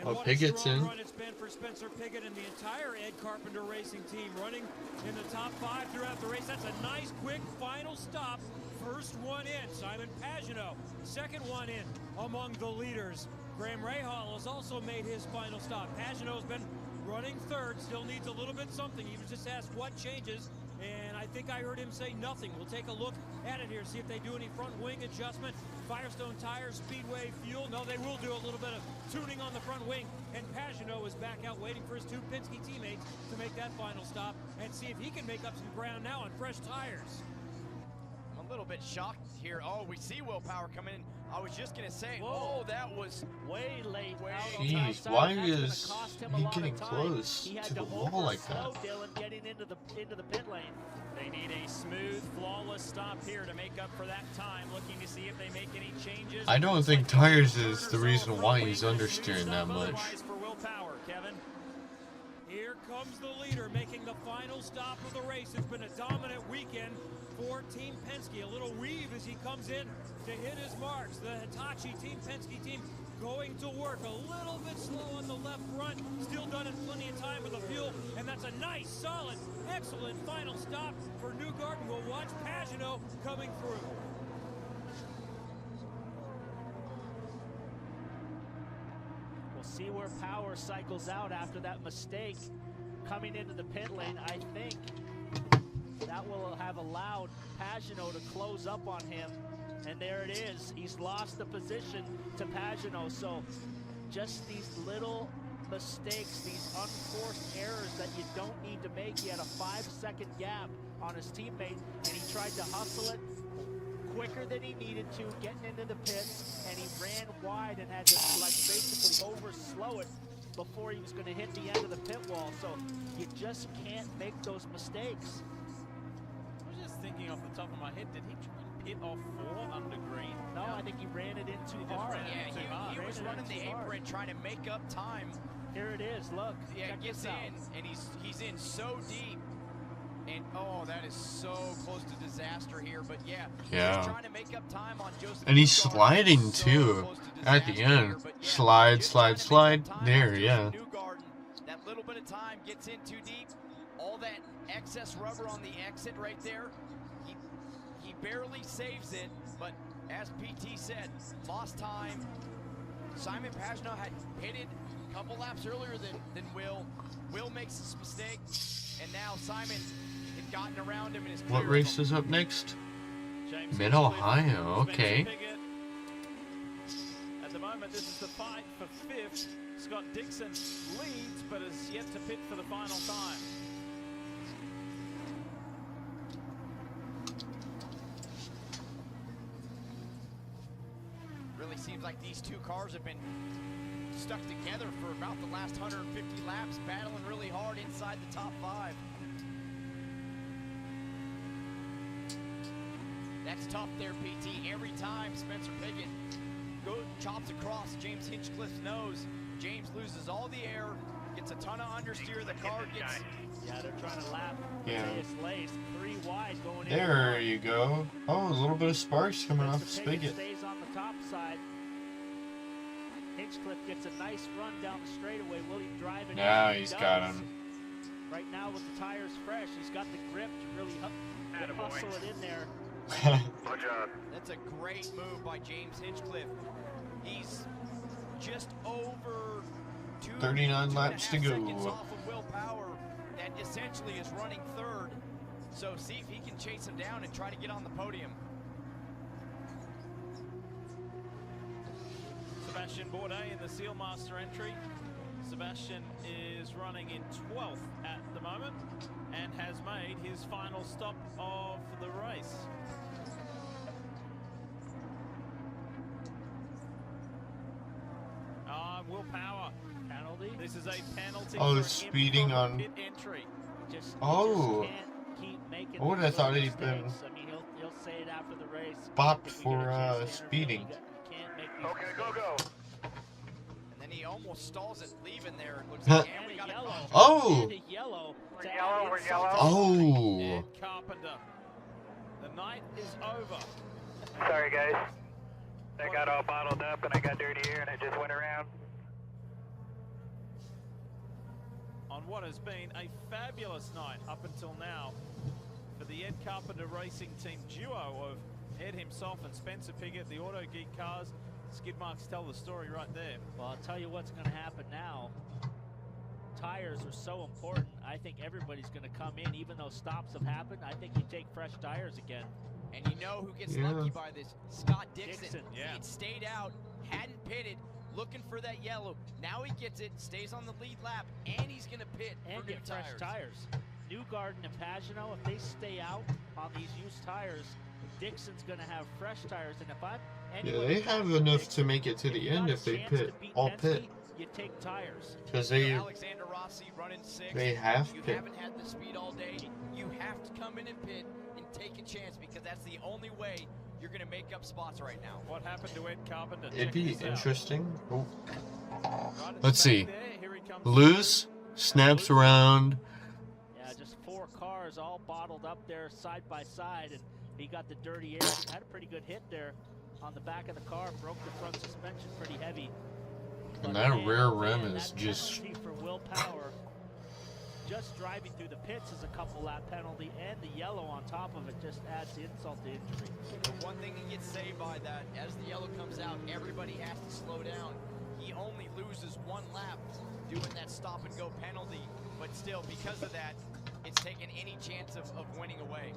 Oh, Pigot's in. Run it's been for Spencer Pigot and the entire Ed Carpenter Racing team, running in the top 5 throughout the race. That's a nice, quick final stop. First one in, Simon Pagenaud. Second one in among the leaders. Graham Rahal has also made his final stop. Pagenaud's been running third, still needs a little bit something. He was just asked what changes, and I think I heard him say nothing. We'll take a look at it here, see if they do any front wing adjustment. Firestone tires, Speedway fuel. No, they will do a little bit of tuning on the front wing, and Pagenaud is back out waiting for his 2 Penske teammates to make that final stop and see if he can make up some ground now on fresh tires. I'm a little bit shocked here. Oh, we see Will Power coming in. I was just going to say, oh, that was way late. Jeez, why is he getting close to the wall like that? Dylan getting into the pit lane. They need a smooth, flawless stop here to make up for that time. Looking to see if they make any changes. I don't think tires is the reason why he's understeering that much. For Will Power, Kevin. Here comes the leader making the final stop of the race. It's been a dominant weekend for Team Penske. A little weave as he comes in to hit his marks. The Hitachi Team Penske team going to work a little bit slow on the left front. Still done in plenty of time with the fuel. And that's a nice, solid, excellent final stop for Newgarden. We'll watch Pagenaud coming through. We'll see where Power cycles out after that mistake coming into the pit lane. I think that will have allowed Pagenaud to close up on him. And there it is. He's lost the position to Pagenaud. So just these little mistakes, these unforced errors that you don't need to make. He had a 5-second gap on his teammate, and he tried to hustle it quicker than he needed to, getting into the pits, and he ran wide and had to like basically overslow it before he was going to hit the end of the pit wall. So you just can't make those mistakes. I was just thinking off the top of my head, did he try and pit off 4 under green? No, I think he ran it in too hard. Yeah, he was running the apron trying to make up time. Here it is, look. Yeah, check gets this out. in, and he's in so deep. And oh, that is so close to disaster here. But yeah, he's trying to make up time on Joseph. And he's sliding too at the end. Slide, slide, slide. There, yeah. That little bit of time gets in too deep. All that excess rubber on the exit right there. He barely saves it, but as PT said, lost time. Simon Pagenaud had pitted a couple laps earlier than Will. Will makes this mistake, and now Simon had gotten around him and is What race is up next? Mid-Ohio, okay. At the moment, this is the fight for 5th. Scott Dixon leads, but is yet to pit for the final time. Really seems like these two cars have been stuck together for about the last 150 laps, battling really hard inside the top 5. That's tough there, PT. Every time Spencer Pigot chops across James Hinchcliffe's nose, James loses all the air, gets a ton of understeer, the car gets... Yeah, they're trying to lap Yeah. Mateus Lace, 3 wide going in. There you go. Oh, a little bit of sparks coming off the Spencer Pigot spigot. stays on the top side. Hinchcliffe gets a nice run down the straightaway. Will he drive it Now in? He he's got does. him. Right now with the tires fresh, he's got the grip to really hustle it in there. Good job. That's a great move by James Hinchcliffe. He's just over 39 laps to 2.5 go. seconds off of Will Power that essentially is running 3rd. So see if he can chase him down and try to get on the podium. Sebastian Bourdais in the Sealmaster entry. Sebastian is running in 12th at the moment and has made his final stop of the race. Will Power. Penalty. This is a penalty. Oh, for speeding improper on- pit entry. Oh. Just can't keep making Oh, these I thought little he'd been mistakes. I mean, he'll say it after the race. bopped If we get a for chance to interview him, speeding. you can't make these Okay, go, go. And then he almost stalls it leaving there. It looks Huh. like, and we got a caution. Oh! And a yellow. We're to yellow, add we're insult yellow. to Oh. Ed Carpenter. The night is over. Sorry, guys. I got all bottled up and I got dirty air and I just went around. On what has been a fabulous night up until now for the Ed Carpenter Racing Team duo of Ed himself and Spencer Pigot, the Auto Geek cars. Skid marks tell the story right there. Well, I'll tell you what's going to happen now. Tires are so important. I think everybody's going to come in, even though stops have happened. I think you take fresh tires again. And you know who gets Yeah. lucky by this? Scott Dixon. Dixon, He had stayed out, hadn't pitted, looking for that yellow. Now he gets it, stays on the lead lap, and he's going to pit And for new get fresh tires. Newgarden and Pagenaud, if they stay out on these used tires, Dixon's going to have fresh tires. And if I'm Yeah, they have enough to make it to the end if they pit. All pit. You take tires. Because they Alexander Rossi running 6th. They have You pit. haven't had the speed all day. You have to come in and pit and take a chance because that's the only way you're going to make up spots right now. What happened to Ed Carpenter? It'd Check be this out. interesting. Oh. Right at Let's the see. back there, here he comes. Lose, snaps around. Yeah, just 4 cars all bottled up there side by side, and he got the dirty air. He had a pretty good hit there on the back of the car, broke the front suspension pretty heavy. And But that man, rear oh rim man, is that just... penalty for Will Power. Just driving through the pits is a couple lap penalty, and the yellow on top of it just adds insult to injury. The one thing he gets saved by that, as the yellow comes out, everybody has to slow down. He only loses 1 lap doing that stop and go penalty, but still, because of that, it's taken any chance of winning away.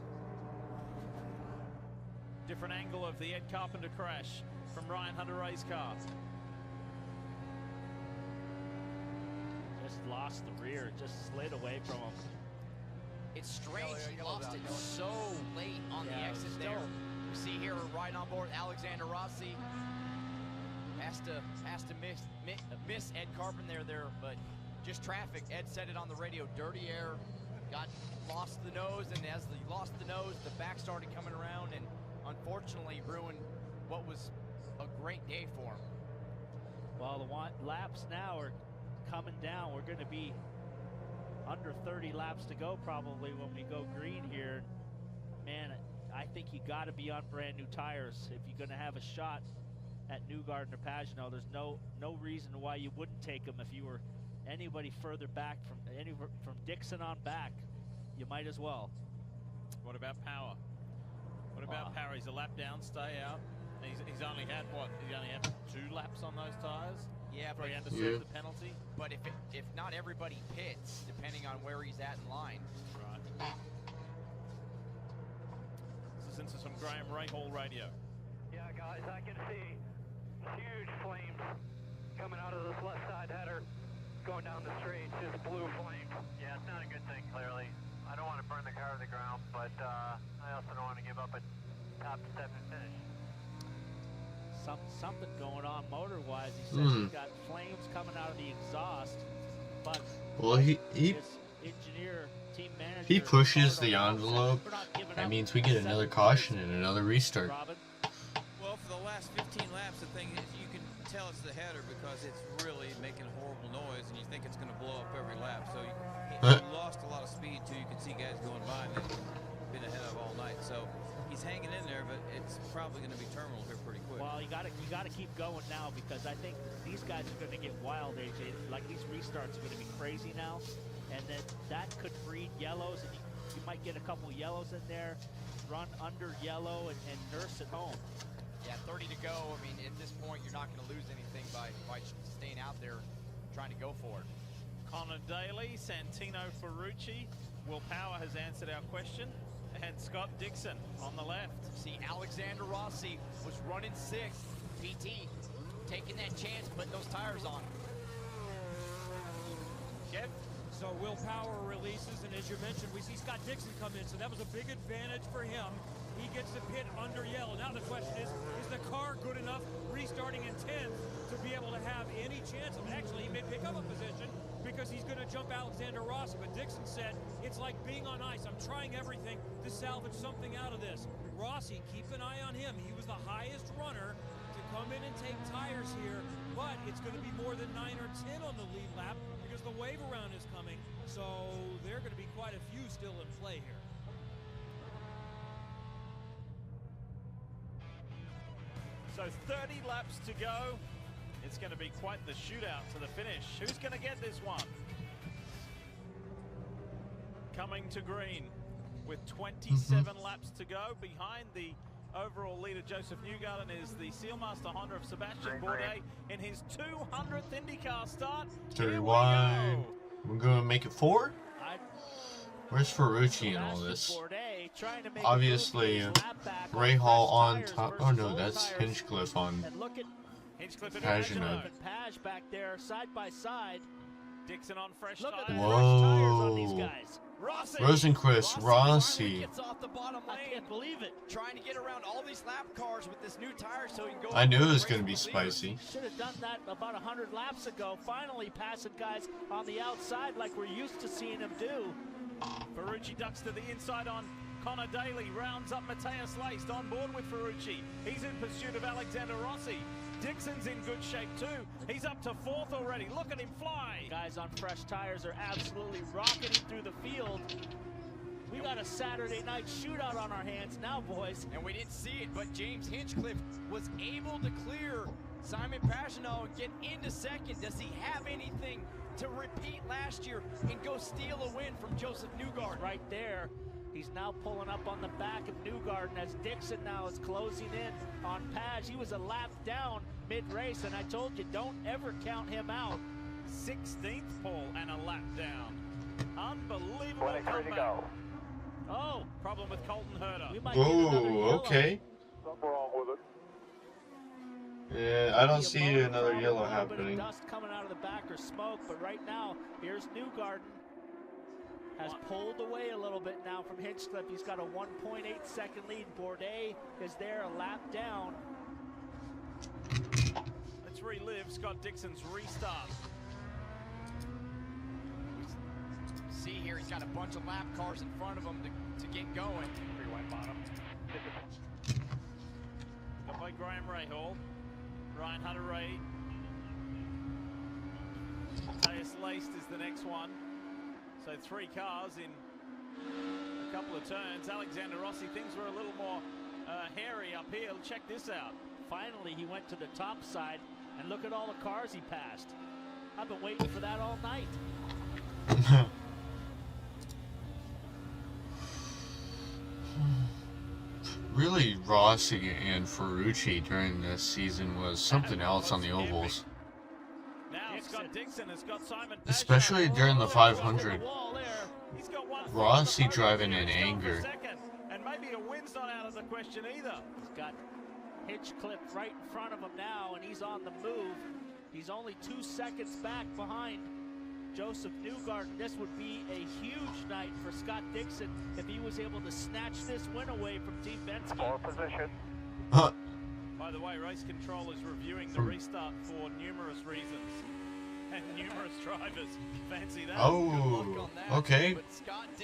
Different angle of the Ed Carpenter crash from Ryan Hunter-Reay's car. just lost the rear, just slid away from him. It's strange he lost it so late on the exit there. We see here right on board Alexander Rossi. Has to miss Ed Carpenter there, but just traffic. Ed said it on the radio, dirty air, lost the nose, and as he lost the nose, the back started coming around and unfortunately ruined what was a great day for him. Well, the laps now are coming down. We're going to be under 30 laps to go probably when we go green here. Man, I think you got to be on brand new tires if you're going to have a shot at Newgarden or Pagenaud. There's no reason why you wouldn't take them if you were anybody further back from Dixon on back. You might as well. What about Power? What about Power? He's a lap down, stay out. He's only had what? He only had 2 laps on those tires. Yeah, but but he had to serve the penalty. But if not everybody pits, depending on where he's at in line. Right. This is into some Graham Rahal radio. Yeah, guys, I can see huge flames coming out of this left side header, going down the straight, just blue flames. Yeah, it's not a good thing, clearly. I don't want to burn the car to the ground, but I also don't want to give up a top 7 finish. Something going on motor-wise. He says he's got flames coming out of the exhaust, but well, his engineer, team manager, he pushes the envelope. That means we get another caution and another restart. Well, for the last 15 laps, the thing is you can tell it's the header because it's really making a horrible noise, and you think it's going to blow up every lap. So he lost a lot of speed too. You can see guys going by and they've been ahead of all night. So he's hanging in there, but it's probably going to be terminal here pretty quick. Well, you got to keep going now because I think these guys are going to get wild, AJ. Like these restarts are going to be crazy now, and then that could breed yellows, and you might get a couple yellows in there, run under yellow, and nurse it home. Yeah, 30 to go. I mean, at this point, you're not going to lose anything by staying out there trying to go for it. Connor Daly, Santino Ferrucci. Will Power has answered our question. And Scott Dixon on the left. See, Alexander Rossi was running 6th. PT taking that chance, putting those tires on. Kev? So Will Power releases, and as you mentioned, we see Scott Dixon come in, so that was a big advantage for him. He gets the pit under yellow. Now the question is the car good enough restarting in 10th to be able to have any chance of actually he may pick up a position because he's going to jump Alexander Rossi. But Dixon said, it's like being on ice. I'm trying everything to salvage something out of this. Rossi, keep an eye on him. He was the highest runner to come in and take tires here, but it's going to be more than 9 or 10 on the lead lap because the wave around is coming. So there are going to be quite a few still in play here. So 30 laps to go. It's going to be quite the shootout to the finish. Who's going to get this one? Coming to green with 27 laps to go. Behind the overall leader, Joseph Newgarden, is the Sealmaster Honda of Sebastian Bourdais in his 200th IndyCar start. 30 wide. We're going to make it 4? Where's Ferrucci in all this? Obviously, Rahal on top. Oh no, that's Hinchcliffe on Pagenaud. Page back there, side by side. Dixon on fresh tires. Whoa. Rosenquist, Rossi. Gets off the bottom lane. I can't believe it. Trying to get around all these lap cars with this new tire so he can go. I knew it was going to be spicy. Should have done that about 100 laps ago. Finally passing guys on the outside like we're used to seeing him do. Ferrucci ducks to the inside on Connor Daly, rounds up Matthias Laced on board with Ferrucci. He's in pursuit of Alexander Rossi. Dixon's in good shape too. He's up to 4th already. Look at him fly. Guys on fresh tires are absolutely rocketing through the field. We got a Saturday night shootout on our hands now, boys. And we didn't see it, but James Hinchcliffe was able to clear Simon Pagenaud and get into 2nd. Does he have anything to repeat last year and go steal a win from Joseph Newgarden? Right there. He's now pulling up on the back of Newgarden as Dixon now is closing in on Page. He was a lap down mid-race, and I told you, don't ever count him out. 16th pole and a lap down. Unbelievable 23 to go. Oh, problem with Colton Herter. Whoa, okay. Something wrong with it. Yeah, I don't see motor another problem, yellow a little bit of happening. dust coming out of the back or smoke, but right now, here's Newgarden. Has pulled away a little bit now from Hinchcliffe. He's got a 1.8 second lead. Bourdais is there a lap down. Let's relive Scott Dixon's restart. See here, he's got a bunch of lap cars in front of him to get going. Freeway bottom. Got by Graham Rahal. Ryan Hunter-Reay. Mateus Laced is the next one. So 3 cars in a couple of turns. Alexander Rossi, things were a little more hairy up here. Check this out. Finally, he went to the top side, and look at all the cars he passed. I've been waiting for that all night. Really, Rossi and Ferrucci during this season was something else on the ovals. Now Scott Dixon has got Simon Especially during the 500. Rossi driving in anger. And maybe a win's not out of the question either. He's got Hinchcliffe right in front of him now, and he's on the move. He's only 2 seconds back behind Joseph Newgarden. This would be a huge night for Scott Dixon if he was able to snatch this win away from Team Penske. Pole position. By the way, race control is reviewing the restart for numerous reasons. And numerous drivers fancy that. Oh, okay.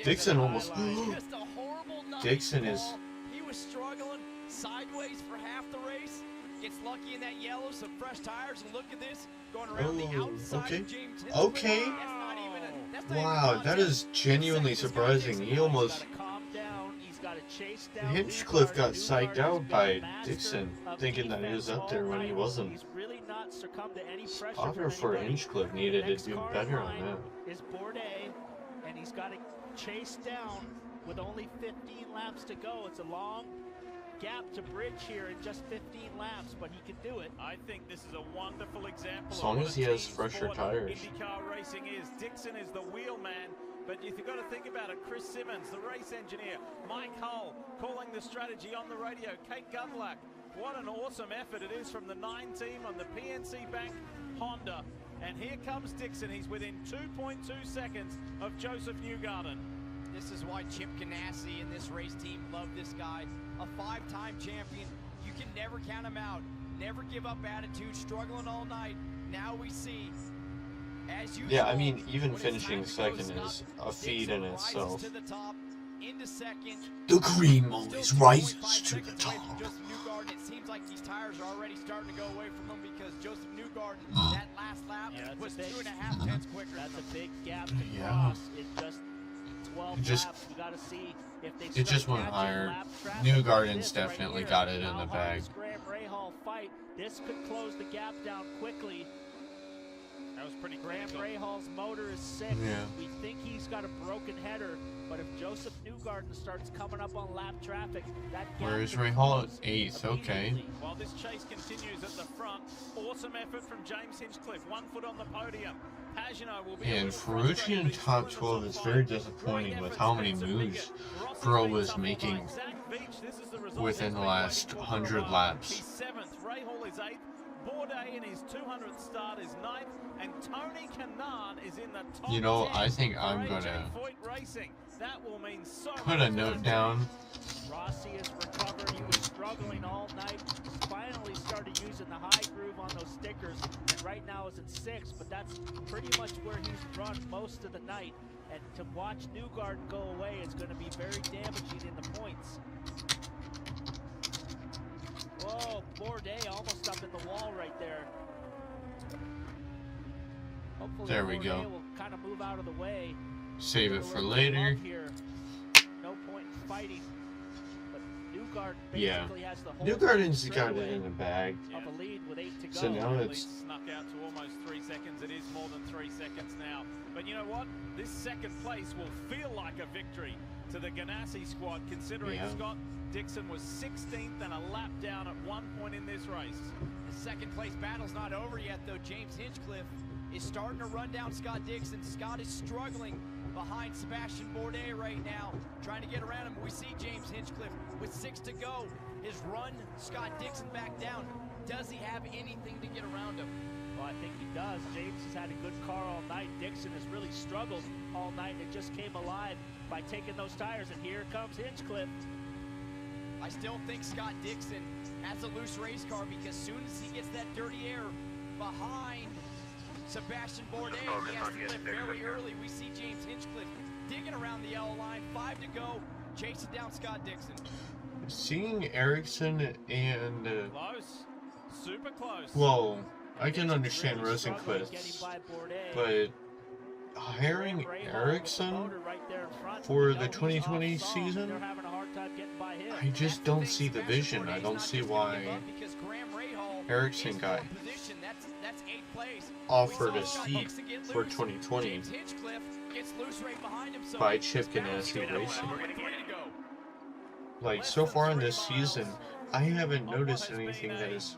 Dixon almost. Just a horrible night. Dixon is. He was struggling sideways for half the race. Gets lucky in that yellow, some fresh tires, and look at this going around the outside okay. of James. Okay. Wow, that is genuinely surprising. He almost. Hinchcliffe got psyched out by Dixon, thinking that he was up there when he wasn't. Spotter for Hinchcliffe needed to do better on that. Is Bourdais, and he's got to chase down with only 15 laps to go. It's a long gap to bridge here in just 15 laps, but he can do it. I think this is a wonderful example. As long of as he has fresher tires. IndyCar racing is. Dixon is the wheel man. But if you've got to think about it, Chris Simmons, the race engineer, Mike Hull calling the strategy on the radio, Kate Gundlach. What an awesome effort it is from the 9 team on the PNC Bank Honda. And here comes Dixon. He's within 2.2 seconds of Joseph Newgarden. This is why Chip Ganassi and this race team love this guy. A 5-time champion. You can never count him out. Never give up attitude, struggling all night. Now we see. Yeah, I mean, even finishing second is a feat in itself. The green always rises to the top. Joseph Newgarden, it seems like these tires are already starting to go away from him because Joseph Newgarden, that last lap was 2.5 tenths quicker. That's a big gap to cross in just 12 laps. You got to see if they it just went higher. Newgarden's definitely got it in the bag. Graham Rahal fight. This could close the gap down quickly. That was pretty Graham critical. Rahal's motor is sick. Yeah. We think he's got a broken header, but if Joseph Newgarden starts coming up on lap traffic, that gap Where is could Rahal? close 8th, okay. immediately. While this chase continues at the front, awesome effort from James Hinchcliffe. 1 foot on the podium. Pagano will be And Ferrucci in top 12 is very disappointing with how many moves Burrow was making within the last 100 laps. He's 7th. Rahal is 8th. Bourdais in his 200th start is 9th, and Tony Kanaan is in the top You know, 10 I think for I'm AJ gonna Foyt Racing. That will mean so put much a to note the down. Rossi has recovered. He was struggling all night. Finally started using the high groove on those stickers, and right now is at 6th, but that's pretty much where he's run most of the night. And to watch Newgarden go away is going to be very damaging in the points. Whoa, Bourdais almost up in the wall right there. Hopefully There we Bourdais go. will kind of move out of the way. Save it for later. Here. No point in fighting. But Newgarden Yeah. basically has the whole Newgarden's got it straightaway in the bag. of a lead with 8 to go. So now it's snuck out to almost 3 seconds. It is more than 3 seconds now. But you know what? This second place will feel like a victory to the Ganassi squad, considering Scott Dixon was 16th and a lap down at one point in this race. The second place battle's not over yet, though. James Hinchcliffe is starting to run down Scott Dixon. Scott is struggling behind Sebastian Bourdais right now, trying to get around him. We see James Hinchcliffe with 6 to go. His run Scott Dixon back down. does he have anything to get around him? Well, I think he does. James has had a good car all night. Dixon has really struggled all night and just came alive by taking those tires. And here comes Hinchcliffe. I still think Scott Dixon has a loose race car because soon as he gets that dirty air behind Sebastian Bourdais, he has to lift very early. We see James Hinchcliffe digging around the yellow line, 5 to go, chasing down Scott Dixon. Seeing Ericsson and Close. Super close. well, I can understand Rosenquist, but hiring Ericsson for the 2020 season, I just don't see the vision. I don't see why Ericsson got offered a seat for 2020 by Chip Ganassi Racing. Like, so far in this season, I haven't noticed anything that is,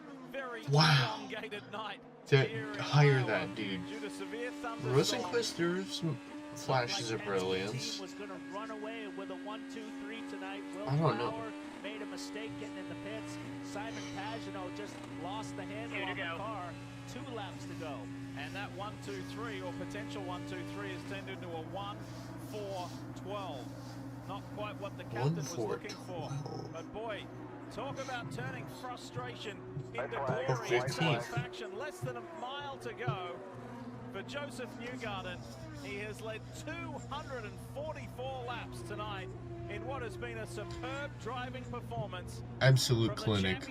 wow, that hire that dude. Rosenquist, there's some flashes of brilliance. I don't know. Made a mistake getting in the pits. Simon Pagenaud just lost the handle on the car. 2 laps to go. And that 1-2-3 or potential 1-2-3 has turned into a 1-4-12. Not quite what the captain was looking for. But boy, talk about turning frustration into glory and satisfaction. Less than a mile to go for Joseph Newgarden. He has led 244 laps tonight in what has been a superb driving performance. Absolute clinic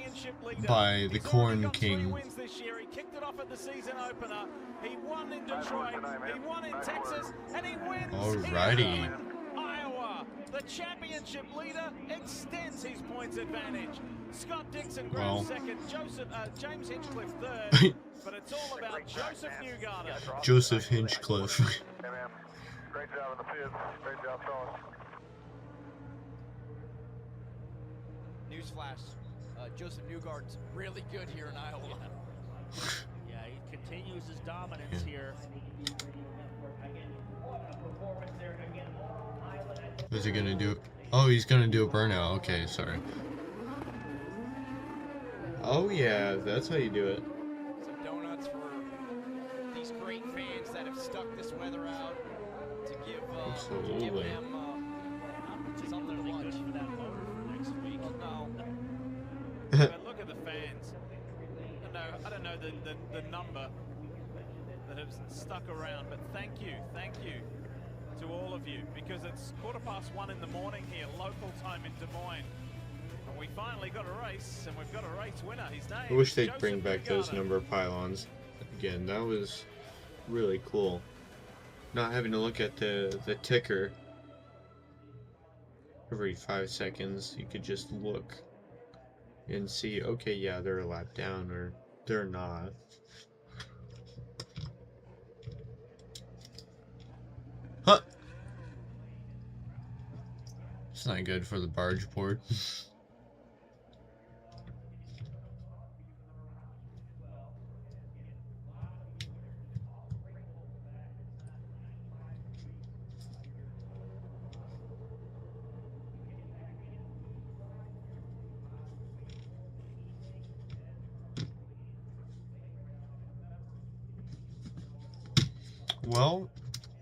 by the Corn King. Wins this year. He kicked it off at the season opener. He won in Detroit. He won in Texas, and he wins Alrighty. here in Iowa. The championship leader extends his points advantage. Scott Dixon grabs second. James Hinchcliffe third. But it's all about Joseph Newgarden. Joseph Hinchcliffe. Hey, man. Great job in the pits. Great job throwing. Newsflash, Joseph Newgarden's really good here in Iowa. Yeah, he continues his dominance here. Is he gonna do? Oh, he's gonna do a burnout. Okay, sorry. Oh yeah, that's how you do it. Some donuts for these great fans that have stuck this weather out to give them something to lunch. For that motor for next week. No. But look at the fans. I don't know the number that have stuck around, but thank you to all of you, because it's 1:15 in the morning here, local time in Des Moines. And we finally got a race, and we've got a race winner. His name I wish they'd Joseph bring back those Newgarden. number pylons again. That was really cool. Not having to look at the ticker every 5 seconds. You could just look and see, okay, yeah, they're a lap down, or they're not. Huh. It's not good for the barge board. Well,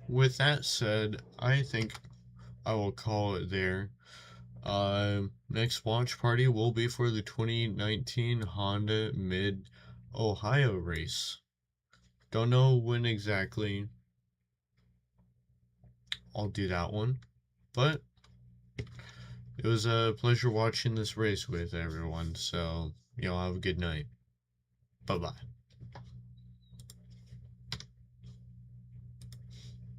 with that said, I think I will call it there. Next watch party will be for the 2019 Honda Mid-Ohio race. Don't know when exactly I'll do that one, but it was a pleasure watching this race with everyone, so y'all have a good night. Bye-bye.